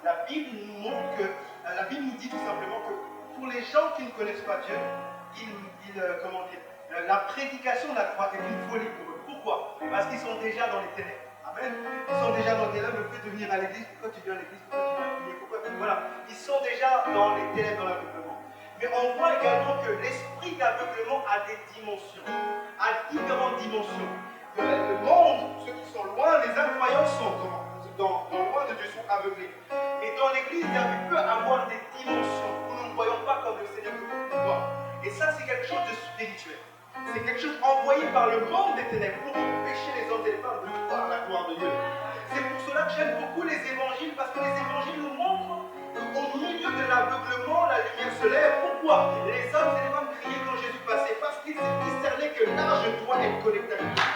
La Bible nous montre que, la Bible nous dit tout simplement que pour les gens qui ne connaissent pas Dieu, la prédication de la croix est une folie pour eux. Pourquoi? Parce qu'ils sont déjà dans les ténèbres. Amen. Ils sont déjà dans les ténèbres. Le fait de venir à l'église, pourquoi tu viens à l'église? Pourquoi tu viens à prier? Voilà. Ils sont déjà dans les ténèbres, dans l'aveuglement. Mais on voit également que l'esprit d'aveuglement a des dimensions, a différentes dimensions. Le monde, ceux qui sont loin, les incroyants sont dans le loin de Dieu sont aveuglés. Et dans l'église, il peut avoir des dimensions où nous ne voyons pas comme le Seigneur nous voit. Et ça, c'est quelque chose de spirituel. C'est quelque chose envoyé par le monde des ténèbres pour empêcher les hommes et les femmes de voir la gloire de Dieu. C'est pour cela que j'aime beaucoup les évangiles, parce que les évangiles nous montrent qu'au milieu de l'aveuglement, la lumière se lève. Pourquoi? Les hommes et les femmes criaient quand Jésus passait, parce qu'ils discernaient que là, je dois être connecté avec Dieu.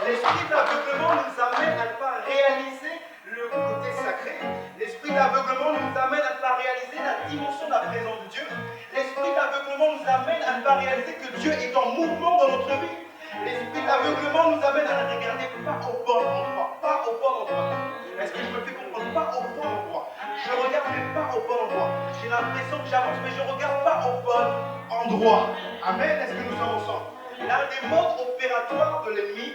L'esprit d'aveuglement nous amène à ne pas réaliser le côté sacré. L'esprit d'aveuglement nous amène à ne pas réaliser la dimension de la présence de Dieu. L'esprit d'aveuglement nous amène à ne pas réaliser que Dieu est en mouvement dans notre vie. L'esprit d'aveuglement nous amène à ne regarder pas au bon endroit. Pas au bon endroit. Est-ce que je me fais comprendre? Pas au bon endroit. Je regarde mais pas au bon endroit. J'ai l'impression que j'avance mais je ne regarde pas au bon endroit. Amen. Est-ce que nous sommes ensemble? L'un des modes opératoires de l'ennemi,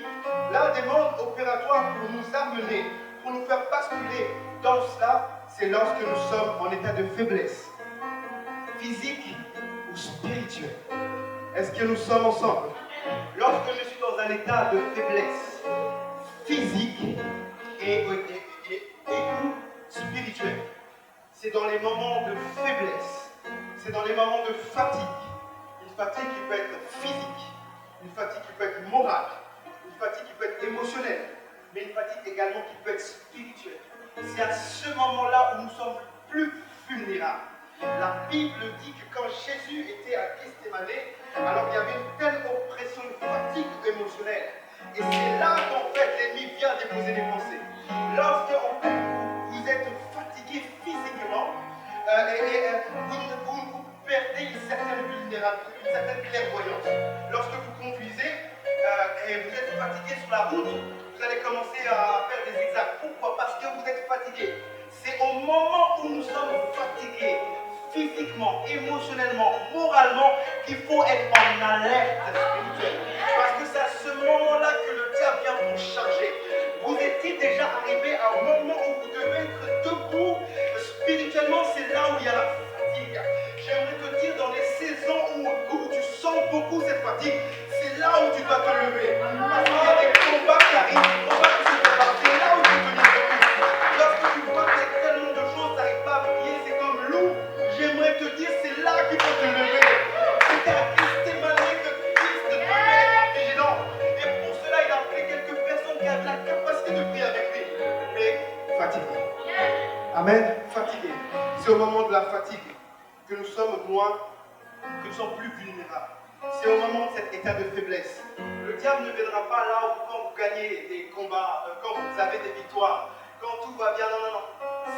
l'un des modes opératoires pour nous amener, pour nous faire basculer dans cela, c'est lorsque nous sommes en état de faiblesse, physique ou spirituel. Est-ce que nous sommes ensemble? Lorsque je suis dans un état de faiblesse physique et ou spirituel, c'est dans les moments de faiblesse, c'est dans les moments de fatigue. Une fatigue qui peut être physique, une fatigue qui peut être morale, une fatigue qui peut être émotionnelle, mais une fatigue également qui peut être spirituelle. C'est à ce moment-là où nous sommes plus vulnérables. La Bible dit que quand Jésus était à Gethsémanée, alors il y avait une telle oppression, une fatigue émotionnelle. Et c'est là qu'en fait l'ennemi vient déposer des pensées. Lorsque en fait, vous êtes fatigué physiquement, vous perdez une certaine vulnérabilité, une certaine clairvoyance. Lorsque vous conduisez et vous êtes fatigué sur la route, vous allez commencer à faire des zigzags. Pourquoi? Parce que vous êtes fatigué. C'est au moment où nous sommes fatigués, physiquement, émotionnellement, moralement, qu'il faut être en alerte spirituelle. Parce que c'est à ce moment-là que le diable vient vous charger. Vous étiez déjà arrivé à un moment où vous devez être debout. Spirituellement, c'est là où il y a la fatigue. J'aimerais te dire, dans les saisons où tu sens beaucoup cette fatigue, c'est là où tu dois te lever. Parce qu'il y a des combats qui arrivent, des combats qui se préparent. C'est là où tu te lever. Lorsque tu vois qu'il y a tellement de choses, tu n'arrives pas à prier, c'est comme loup. J'aimerais te dire, c'est là qu'il faut te lever. C'était à Gethsémanée que Christ devait être vigilant. Et pour cela, il a appelé quelques personnes qui avaient la capacité de prier avec lui. Mais fatigués. Amen. Fatigués. C'est au moment de la fatigue que nous sommes moins, que nous sommes plus vulnérables. C'est au moment de cet état de faiblesse. Le diable ne viendra pas là où quand vous gagnez des combats, quand vous avez des victoires, quand tout va bien. Non, non, non.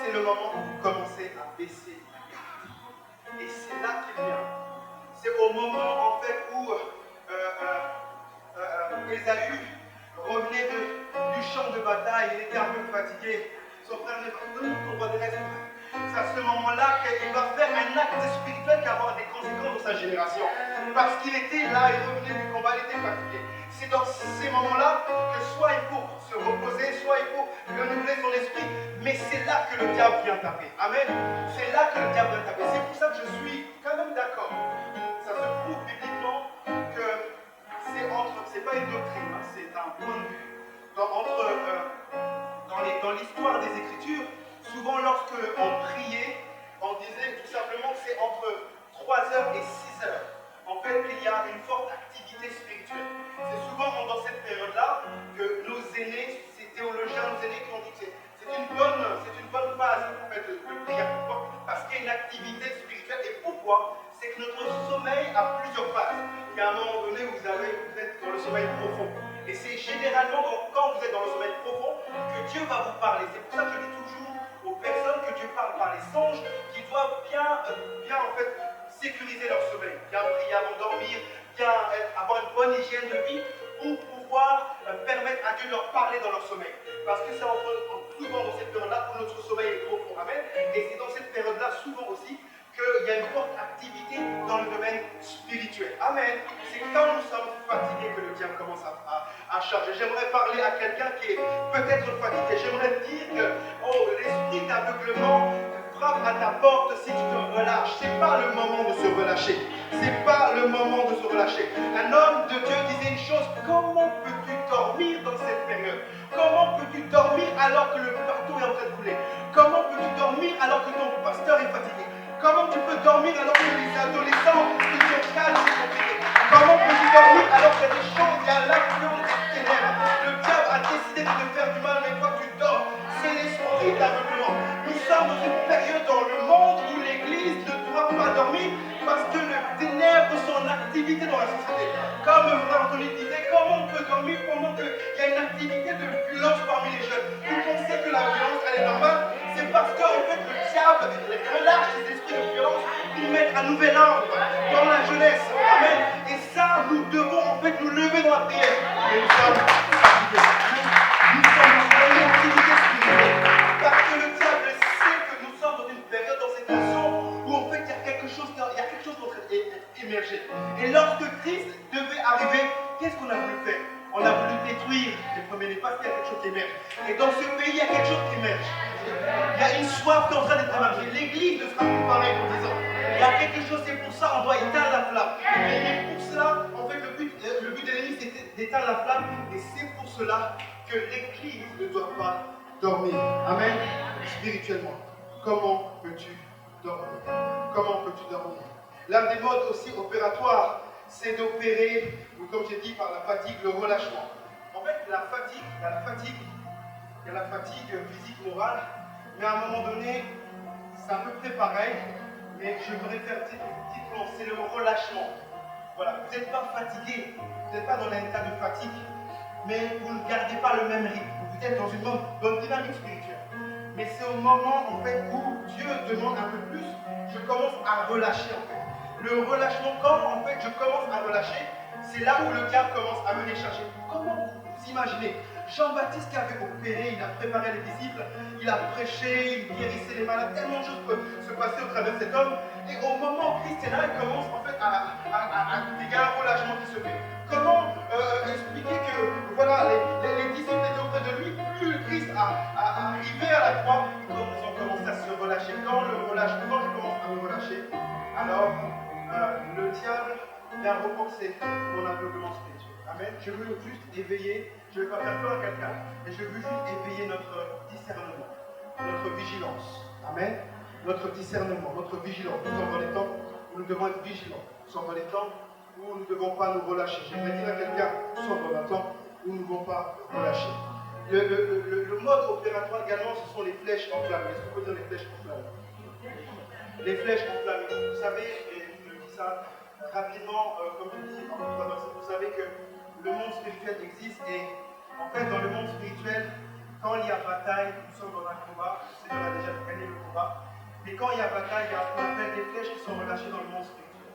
C'est le moment où vous commencez à baisser la garde. Et c'est là qu'il vient. C'est au moment en fait où Ésaü revenait du champ de bataille, il était un peu fatigué. Son frère n'est pas venu pour voir des raisons. C'est à ce moment-là qu'il va faire un acte spirituel qui va avoir des conséquences dans sa génération. Parce qu'il était là, il revenait du combat, il était fatigué. C'est dans ces moments-là que soit il faut se reposer, soit il faut renouveler son esprit. Mais c'est là que le diable vient taper. Amen. C'est là que le diable vient taper. C'est pour ça que je suis quand même d'accord. Ça se prouve bibliquement que c'est pas une doctrine, hein, c'est un point de vue. Dans l'histoire des Écritures, souvent lorsque on priait, on disait tout simplement que c'est entre 3 heures et 6 heures. En fait, qu'il y a une forte activité spirituelle. C'est souvent dans cette période-là que nos aînés, ces théologiens, nos aînés qui ont dit que c'est une bonne phase en fait, de prière. Pourquoi? Parce qu'il y a une activité spirituelle. Et pourquoi? C'est que notre sommeil a plusieurs phases. Il y a un moment donné où vous êtes dans le sommeil profond. Et c'est généralement quand vous êtes dans le sommeil profond que Dieu va vous parler. C'est pour ça que je dis toujours aux personnes que Dieu parle par les songes, qui doivent bien en fait sécuriser leur sommeil, bien prier avant de dormir, bien avoir une bonne hygiène de vie pour pouvoir permettre à Dieu de leur parler dans leur sommeil. Parce que c'est souvent dans cette période-là où notre sommeil est profond. Amen. Et c'est dans cette période-là souvent aussi qu'il y a une forte activité dans le domaine spirituel. Amen. C'est quand nous sommes fatigués que le diable commence à charger. J'aimerais parler à quelqu'un qui est peut-être fatigué. J'aimerais dire que l'esprit d'aveuglement frappe à ta porte si tu te relâches. C'est pas le moment de se relâcher. C'est pas le moment de se relâcher. Un homme de Dieu disait une chose: comment peux-tu dormir dans cette période? Comment peux-tu dormir alors que le bateau est en train de couler? Comment peux-tu dormir alors que ton pasteur est fatigué? Comment tu peux dormir alors que les adolescents qui sont calmes et compliqués? Comment peux-tu dormir alors qu'il y a des choses, il y a l'influence des ténèbres? Le diable a décidé de te faire du mal, mais toi tu dors. C'est l'esprit d'aveuglement. Nous sommes dans une période dans le monde où l'Église ne doit pas dormir parce que le ténèbre sont en activité dans la société. Comme frère Anthony disait, comment on peut dormir pendant qu'il y a une activité de violence parmi les jeunes? Vous pensez que la violence elle est normale? C'est parce qu'en fait le diable relâche les esprits de violence pour mettre un nouvel ordre dans la jeunesse. Amen. Et ça, nous devons en fait nous lever dans la prière. Mais nous sommes fatigués. Nous sommes dans une activité spirituelle. Parce que le diable sait que nous sommes dans une période, dans cette nation, où en fait il y a quelque chose qui est en train d'émerger. Et lorsque Christ devait arriver, qu'est-ce qu'on a voulu faire? On a voulu détruire les premiers-nés parce qu'il y a quelque chose qui émerge. Et dans ce pays, il y a quelque chose qui émerge. Il y a une soif qui est en train d'être émergée. L'Église ne sera plus pareille dans 10 ans. Il y a quelque chose, c'est pour ça on doit éteindre la flamme. Et pour cela, en fait, le but de l'Église, c'est d'éteindre la flamme. Et c'est pour cela que l'Église ne doit pas dormir. Amen. Spirituellement. Comment peux-tu dormir? Comment peux-tu dormir? L'un des modes aussi opératoires, c'est d'opérer, ou comme j'ai dit, par la fatigue, le relâchement. En fait, la fatigue, il y a la fatigue physique, morale, mais à un moment donné, c'est à peu près pareil, mais je voudrais faire une petite nuance, c'est le relâchement. Voilà, vous n'êtes pas fatigué, vous n'êtes pas dans un état de fatigue, mais vous ne gardez pas le même rythme. Vous êtes dans une bonne dynamique spirituelle. Mais c'est au moment en fait où Dieu demande un peu plus, je commence à relâcher en fait. Le relâchement, quand en fait je commence à relâcher, c'est là où le diable commence à venir chercher. Comment vous imaginez Jean-Baptiste qui avait opéré, il a préparé les disciples, il a prêché, il guérissait les malades, tellement de choses peuvent se passer au travers de cet homme. Et au moment où Christ est là, il commence en fait il y a un relâchement qui se fait. Comment expliquer que voilà, les disciples étaient auprès de lui, plus Christ arrivé à la croix, ils ont commencé à se relâcher. Quand je commence à me relâcher, alors le diable vient renforcer mon aveuglement spirituel. Amen. Je veux juste éveiller, je ne vais pas faire peur à quelqu'un, mais je veux juste éveiller notre discernement, notre vigilance. Amen. Notre discernement, notre vigilance. Nous sommes dans les temps où nous devons être vigilants. Nous sommes dans les temps où nous ne devons pas nous relâcher. J'aimerais dire à quelqu'un, nous sommes dans un temps où nous ne devons pas relâcher. Le mode opératoire également, ce sont les flèches enflammées. Est-ce qu'on peut dire les flèches enflammées? Les flèches enflammées. Vous savez, et je dis ça rapidement, comme je dis, vous savez que le monde spirituel existe et en fait, dans le monde spirituel, quand il y a bataille, nous sommes dans un combat, le Seigneur a déjà gagné le combat, mais quand il y a bataille, il y a ce qu'on appelle des flèches qui sont relâchées dans le monde spirituel.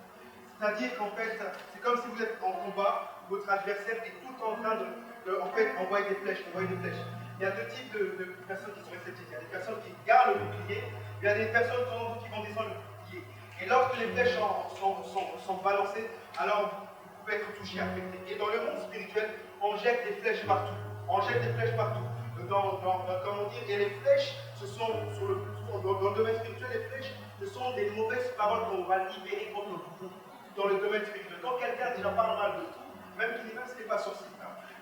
C'est-à-dire qu'en fait, c'est comme si vous êtes en combat, votre adversaire est tout en train de en fait, envoyer des flèches, Il y a deux types de personnes qui sont réceptives. Il y a des personnes qui gardent le bouclier, il y a des personnes qui vont descendre le bouclier. Et lorsque les flèches sont balancées, alors vous pouvez être touché, affecté. Et dans le monde spirituel, on jette des flèches partout. Comment dire, et les flèches, dans le domaine spirituel, les flèches, ce sont des mauvaises paroles qu'on va libérer contre vous. Dans le domaine spirituel. Quand quelqu'un déjà parle mal de vous, même qu'il n'est pas sorcier,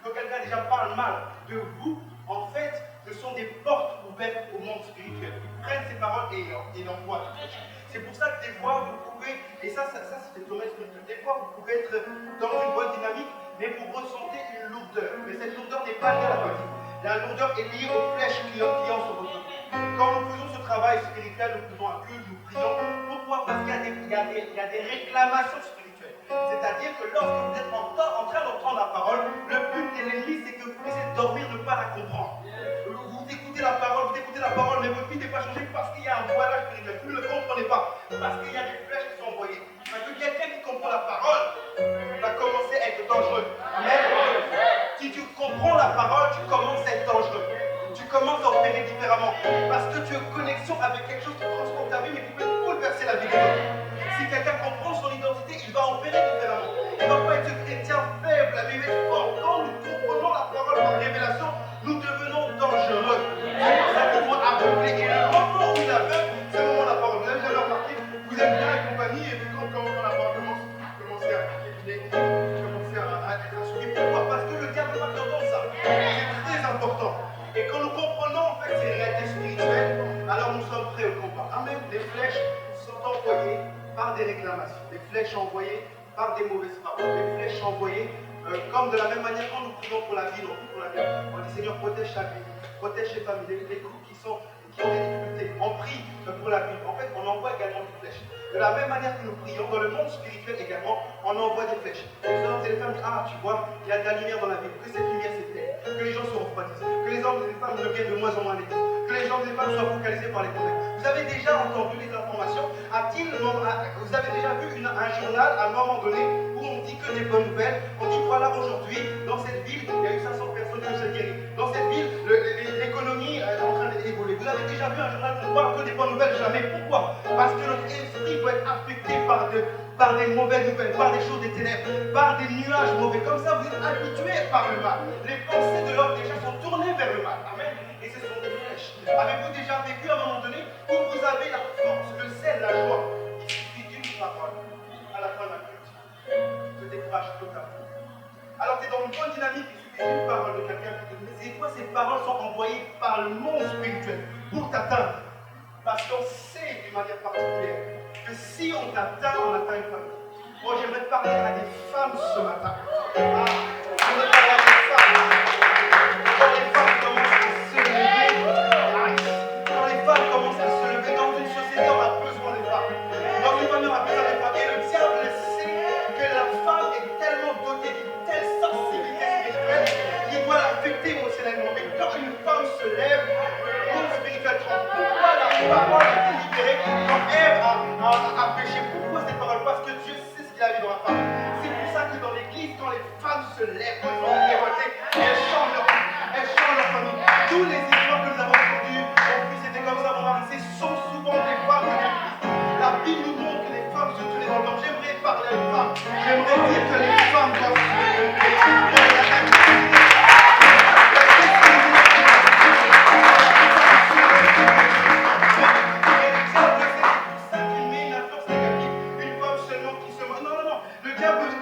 quand quelqu'un déjà parle mal de vous, en fait, ce sont des portes ouvertes au monde spirituel. Ils prennent ces paroles et l'envoient. C'est pour ça que des fois, vous pouvez, et ça c'est le domaine spirituel, des fois vous pouvez être dans une bonne dynamique, mais vous ressentez une lourdeur. Mais cette lourdeur n'est pas liée à la fatigue. La lourdeur est liée aux flèches qui ont sur votre vie. Quand nous faisons ce travail spirituel, nous faisons un culte, nous prions. Pourquoi? Parce qu'il y a des réclamations spirituelles. C'est-à-dire que lorsque vous êtes en train d'entendre la parole, le but de l'ennemi, c'est que vous puissiez dormir, ne pas la comprendre. Vous écoutez la parole, mais votre vie n'est pas changée parce qu'il y a un voilage spirituel. Vous ne le comprenez pas. Parce qu'il y a des flèches qui sont envoyées. Parce que quelqu'un qui comprend la parole va commencer à être dangereux. Amen. Si tu comprends la parole, tu commences à être dangereux. Tu commences à opérer différemment. Parce que tu es en connexion avec quelque chose qui transforme ta vie, mais qui peut bouleverser la vie des autres. Si quelqu'un comprend son identité, il va opérer différemment. Il ne va pas être chrétien faible, mais il va être fort. Quand nous comprenons la parole par révélation, nous devenons dangereux. C'est pour ça qu'il faut aveugler. Et le moment où il aveugle, c'est le moment de la parole. Vous avez jamais remarqué, vous êtes bien accompagné, et puis quand la parole commence à être assuré. Pourquoi? Parce que le diable va entendre ça. C'est très important. Et quand nous comprenons en fait ces réalités spirituelles, alors nous sommes prêts au combat. Amen. Les flèches sont envoyées par des réclamations. Les flèches envoyées par des mauvaises paroles. Les flèches envoyées comme de la même manière quand nous prions pour la vie, on dit Seigneur, protège ta vie, protège les familles, les couples qui ont des difficultés. On prie pour la vie. En fait, on envoie également des flèches. De la même manière que nous prions, dans le monde spirituel également, on envoie des flèches. Les hommes et les femmes disent, ah, tu vois, il y a de la lumière dans la vie, que cette lumière s'éteigne, que les gens se refroidissent, que les hommes et les femmes deviennent de moins en moins à l'église, que les hommes et les femmes soient focalisés par les problèmes. Vous avez déjà entendu les informations? Vous avez déjà vu un journal à un moment donné où on dit que des bonnes nouvelles? On dit voilà, aujourd'hui, dans cette ville, il y a eu 500 personnes qui se guéries. Dans cette ville, l'économie est en train d'évoluer. Vous avez déjà vu un journal qui ne parle que des bonnes nouvelles? Jamais. Pourquoi? Parce que notre esprit doit être affecté par des mauvaises nouvelles, par des choses des ténèbres, par des nuages mauvais. Comme ça, vous êtes habitués par le mal. Les pensées de l'homme déjà sont tournées vers le mal. Amen. Et ce sont des flèches. Avez-vous déjà vécu à un moment donné où vous avez la force, le sel, la joie? Il suffit d'une parole à la fin d'un culte. Se décroche totalement. Alors tu es dans une bonne dynamique, il suffit d'une parole de quelqu'un qui te dit, mais c'est quoi ces paroles sont envoyées par le monde spirituel pour t'atteindre? Parce qu'on sait d'une manière particulière que si on t'atteint, on atteint une famille. Moi, j'aimerais parler à des femmes ce matin. J'aimerais parler à des femmes. Quand les femmes commencent à se lever, quand les femmes commencent à se lever, dans une société, on a besoin des femmes. Dans une famille, on a besoin des femmes. Et le diable sait que la femme est tellement dotée d'une telle sensibilité spirituelle qu'il doit l'affecter émotionnellement. Mais quand une femme se lève, le monde spirituel tremble. Pourquoi la parole a été libérée quand Ève a péché? Pourquoi cette parole? Parce que Dieu sait ce qu'il a mis dans la femme. C'est pour ça que dans l'église, quand les femmes se lèvent, quand elles sont révoltées, elles changent leur vie. Elles changent leur famille. Tous les histoires que nous avons entendues, mon fils était comme ça, mon mari, ce sont souvent des femmes de l'église. La Bible nous montre que les femmes se tenaient dans le temps. J'aimerais parler à une femme. J'aimerais dire que les femmes doivent se lever.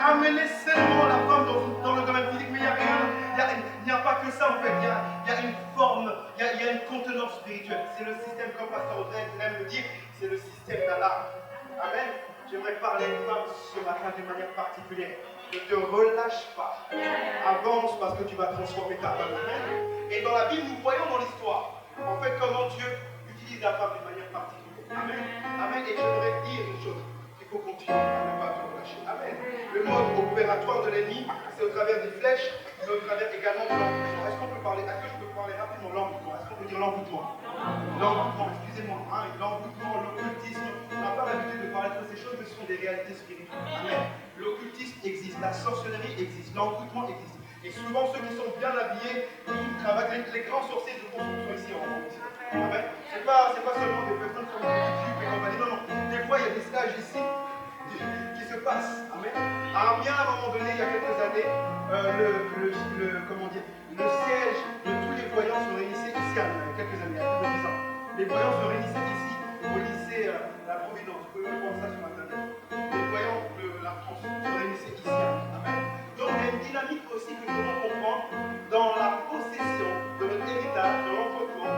Amener seulement la femme dans le domaine physique, mais il n'y a rien, il n'y a pas que ça en fait, il y a une forme, il y a une contenance spirituelle. C'est le système, comme Pasteur Audrey aime le dire, c'est le système d'alarme. Amen. J'aimerais parler à une femme ce matin d'une manière particulière. Ne te relâche pas. Avance parce que tu vas transformer ta femme. Et dans la Bible, nous voyons dans l'histoire, en fait, comment Dieu utilise la femme d'une manière particulière. Amen. Amen. Et j'aimerais dire une chose. Il faut continuer à ne pas te relâcher. Amen. Le mode opératoire de l'ennemi, c'est au travers des flèches, mais au travers également de l'envoûtement. Est-ce qu'on peut parler? Est-ce que je peux parler rapidement l'envoûtement? Est-ce qu'on peut dire l'envoûtement? L'envoûtement, excusez-moi. L'envoûtement, l'occultisme. On n'a pas l'habitude de parler de ces choses, mais ce sont des réalités spirituelles. Amen. L'occultisme existe, la sorcellerie existe, l'envoûtement existe. Et souvent, ceux qui sont bien habillés, qui travaillent, les grands sorciers de construction ici en France. Amen. C'est pas seulement des personnes qui ont des YouTube et compagnie. Non, non. Des fois, il y a des stages ici qui se passent. Amen. À Amiens, à un moment donné, il y a quelques années, le siège de tous les voyants se réunissait ici, il y a quelques années, il y a plus de 10 ans. Les voyants se réunissaient ici, au lycée La Providence. Vous pouvez voir ça sur Internet. Les voyants de la France se réunissaient ici. Amen. Donc, il y a une dynamique aussi que nous devons comprendre dans la possession de notre héritage, de l'envoûtement.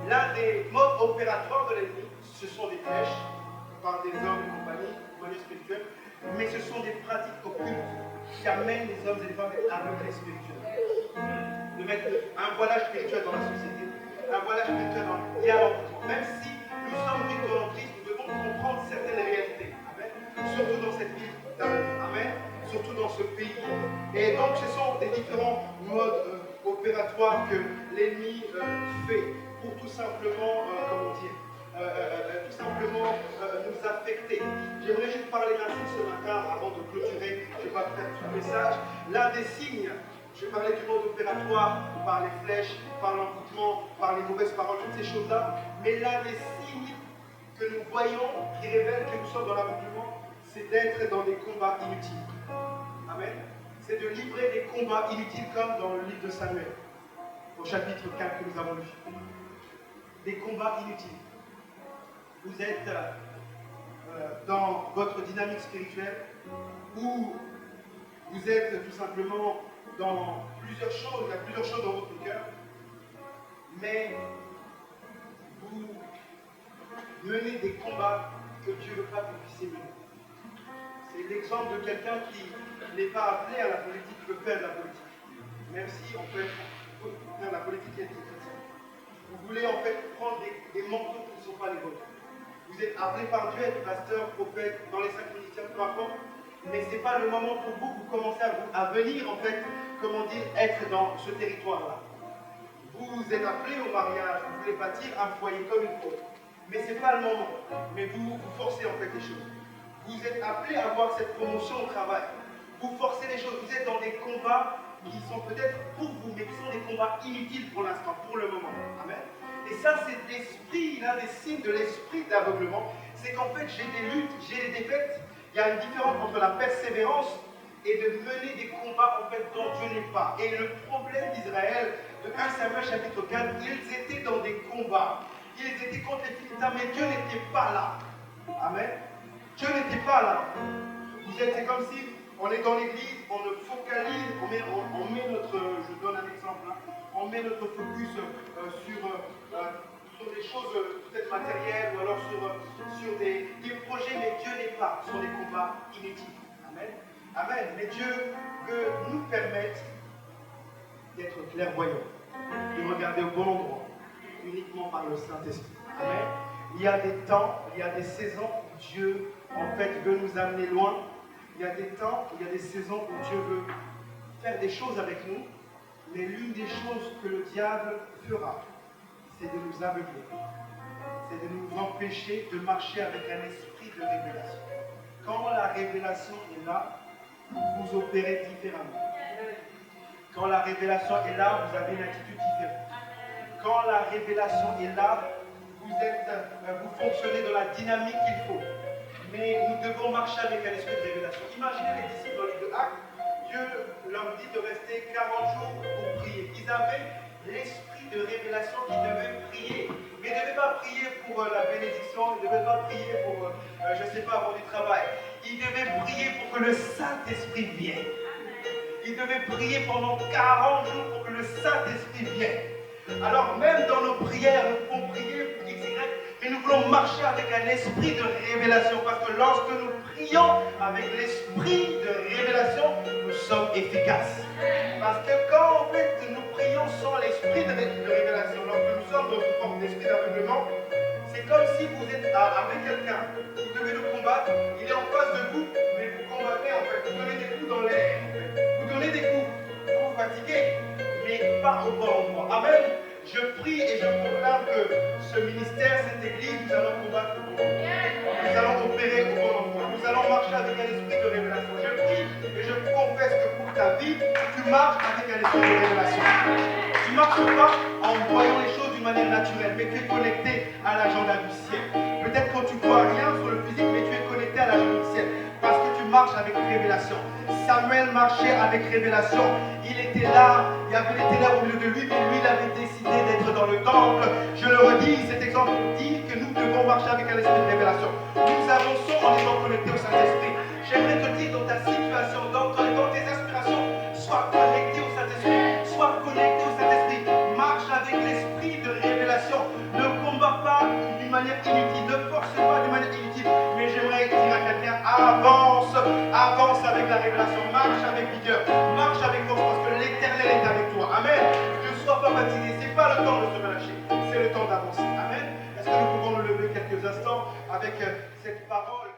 L'un des modes opératoires de l'ennemi, ce sont des flèches par des hommes et compagnie, manière spirituelle, mais ce sont des pratiques occultes qui amènent les hommes et les femmes à aveuglés spirituels. De mettre un voilage spirituel dans la société, un voilage spirituel lié à l'envoûtement. Même si nous sommes victorieux en Christ, nous devons comprendre certaines réalités. Amen. Surtout dans cette ville d'Amen. Amen. Surtout dans ce pays. Et donc, ce sont des différents modes opératoires que l'ennemi fait pour tout simplement, nous affecter. J'aimerais juste parler d'un signe ce matin avant de clôturer. Je ne vais pas faire tout le message. L'un des signes, je parlais du mode opératoire par les flèches, par l'envoûtement, par les mauvaises paroles, toutes ces choses-là. Mais l'un des signes que nous voyons qui révèle que nous sommes dans l'aveuglement, c'est d'être dans des combats inutiles. Amen. C'est de livrer des combats inutiles comme dans le livre de Samuel, au chapitre 4 que nous avons lu. Des combats inutiles. Vous êtes dans votre dynamique spirituelle ou vous êtes tout simplement dans plusieurs choses, il y a plusieurs choses dans votre cœur, mais vous menez des combats que Dieu ne veut pas que vous puissiez mener. C'est l'exemple de quelqu'un qui n'est pas appelé à la politique, qui veut faire de la politique. Même si on peut faire de la politique et être chrétien. Vous voulez en fait prendre des manteaux qui ne sont pas les vôtres. Vous êtes appelé par Dieu à être pasteur, prophète, dans les 5 ministères, peu importe. Mais ce n'est pas le moment pour vous, vous commencez à venir en fait, être dans ce territoire-là. Vous êtes appelé au mariage, vous voulez bâtir un foyer comme il faut. Mais ce n'est pas le moment. Mais vous forcez en fait les choses. Vous êtes appelé à avoir cette promotion au travail. Vous forcez les choses. Vous êtes dans des combats qui sont peut-être pour vous, mais qui sont des combats inutiles pour l'instant, pour le moment. Amen. Et ça, c'est l'esprit, l'un des signes de l'esprit d'aveuglement. C'est qu'en fait, j'ai des luttes, j'ai des défaites. Il y a une différence entre la persévérance et de mener des combats en fait dont Dieu n'est pas. Et le problème d'Israël, de 1 Samuel chapitre 4, ils étaient dans des combats. Ils étaient contre les Philistins, mais Dieu n'était pas là. Amen. Dieu n'était pas là. C'est comme si on est dans l'église, on le focalise, on met notre, je donne un exemple, hein, on met notre focus sur des choses peut-être matérielles ou alors sur des projets, mais Dieu n'est pas sur des combats inutiles. Amen. Amen. Mais Dieu veut nous permettre d'être clairvoyants, de regarder au bon endroit, uniquement par le Saint-Esprit. Amen. Il y a des temps, il y a des saisons où Dieu, en fait, veut nous amener loin. Il y a des temps, il y a des saisons où Dieu veut faire des choses avec nous. Mais l'une des choses que le diable fera, c'est de nous aveugler. C'est de nous empêcher de marcher avec un esprit de révélation. Quand la révélation est là, vous opérez différemment. Quand la révélation est là, vous avez une attitude différente. Quand la révélation est là, vous fonctionnez dans la dynamique qu'il faut. Mais nous devons marcher avec un esprit de révélation. Imaginez les disciples dans le livre de Actes, Dieu leur dit de rester 40 jours pour prier. Ils avaient l'esprit de révélation qu'ils devaient prier. Mais ils ne devaient pas prier pour la bénédiction, ils ne devaient pas prier pour, je ne sais pas, pour du travail. Ils devaient prier pour que le Saint-Esprit vienne. Ils devaient prier pendant 40 jours pour que le Saint-Esprit vienne. Alors même dans nos prières, nous pouvons prier pour X, Y, mais nous voulons marcher avec un esprit de révélation. Parce que lorsque nous prions avec l'esprit de révélation, nous sommes efficaces. Parce que quand en fait nous prions sans l'esprit de révélation, lorsque nous sommes dans une forme d'esprit d'aveuglement, c'est comme si vous êtes avec quelqu'un, vous devez le combattre, il est en face de vous, mais vous combattez en fait, vous donnez des coups dans l'air, en fait. Vous donnez des coups, vous vous fatiguez, mais pas au bon endroit. Amen. Je prie et je proclame que ce ministère, cette église, nous allons combattre au bon endroit. Nous allons opérer au bon endroit. Nous allons marcher avec un esprit de révélation. Je prie et je confesse que pour ta vie, tu marches avec un esprit de révélation. Tu ne marches pas en voyant les choses d'une manière naturelle, mais tu es connecté à l'agenda du ciel. Peut-être quand tu ne vois rien sur le physique, mais tu es connecté à l'agenda du ciel. Parce que tu marches avec révélation. Samuel marchait avec révélation. Il était là, il y avait les ténèbres au milieu de lui, mais lui, il avait décidé d'être dans le temple. Je le redis, cet exemple dit que nous devons marcher avec un esprit de révélation. Nous avançons en étant connectés au Saint-Esprit. J'aimerais te dire dans ta situation, dans tes aspirations, sois connecté au Saint-Esprit. Sois connecté au Saint-Esprit. Marche avec l'esprit de révélation. Ne combat pas d'une manière inutile. Ne force pas d'une manière inutile. Mais j'aimerais dire à quelqu'un, avance avec la révélation. Marche avec vigueur. Marche avec force parce que l'Éternel est avec toi. Amen. Ne sois pas fatigué. Ce n'est pas le temps de se relâcher. C'est le temps d'avancer. Amen. Est-ce que nous pouvons nous lever quelques instants avec cette parole?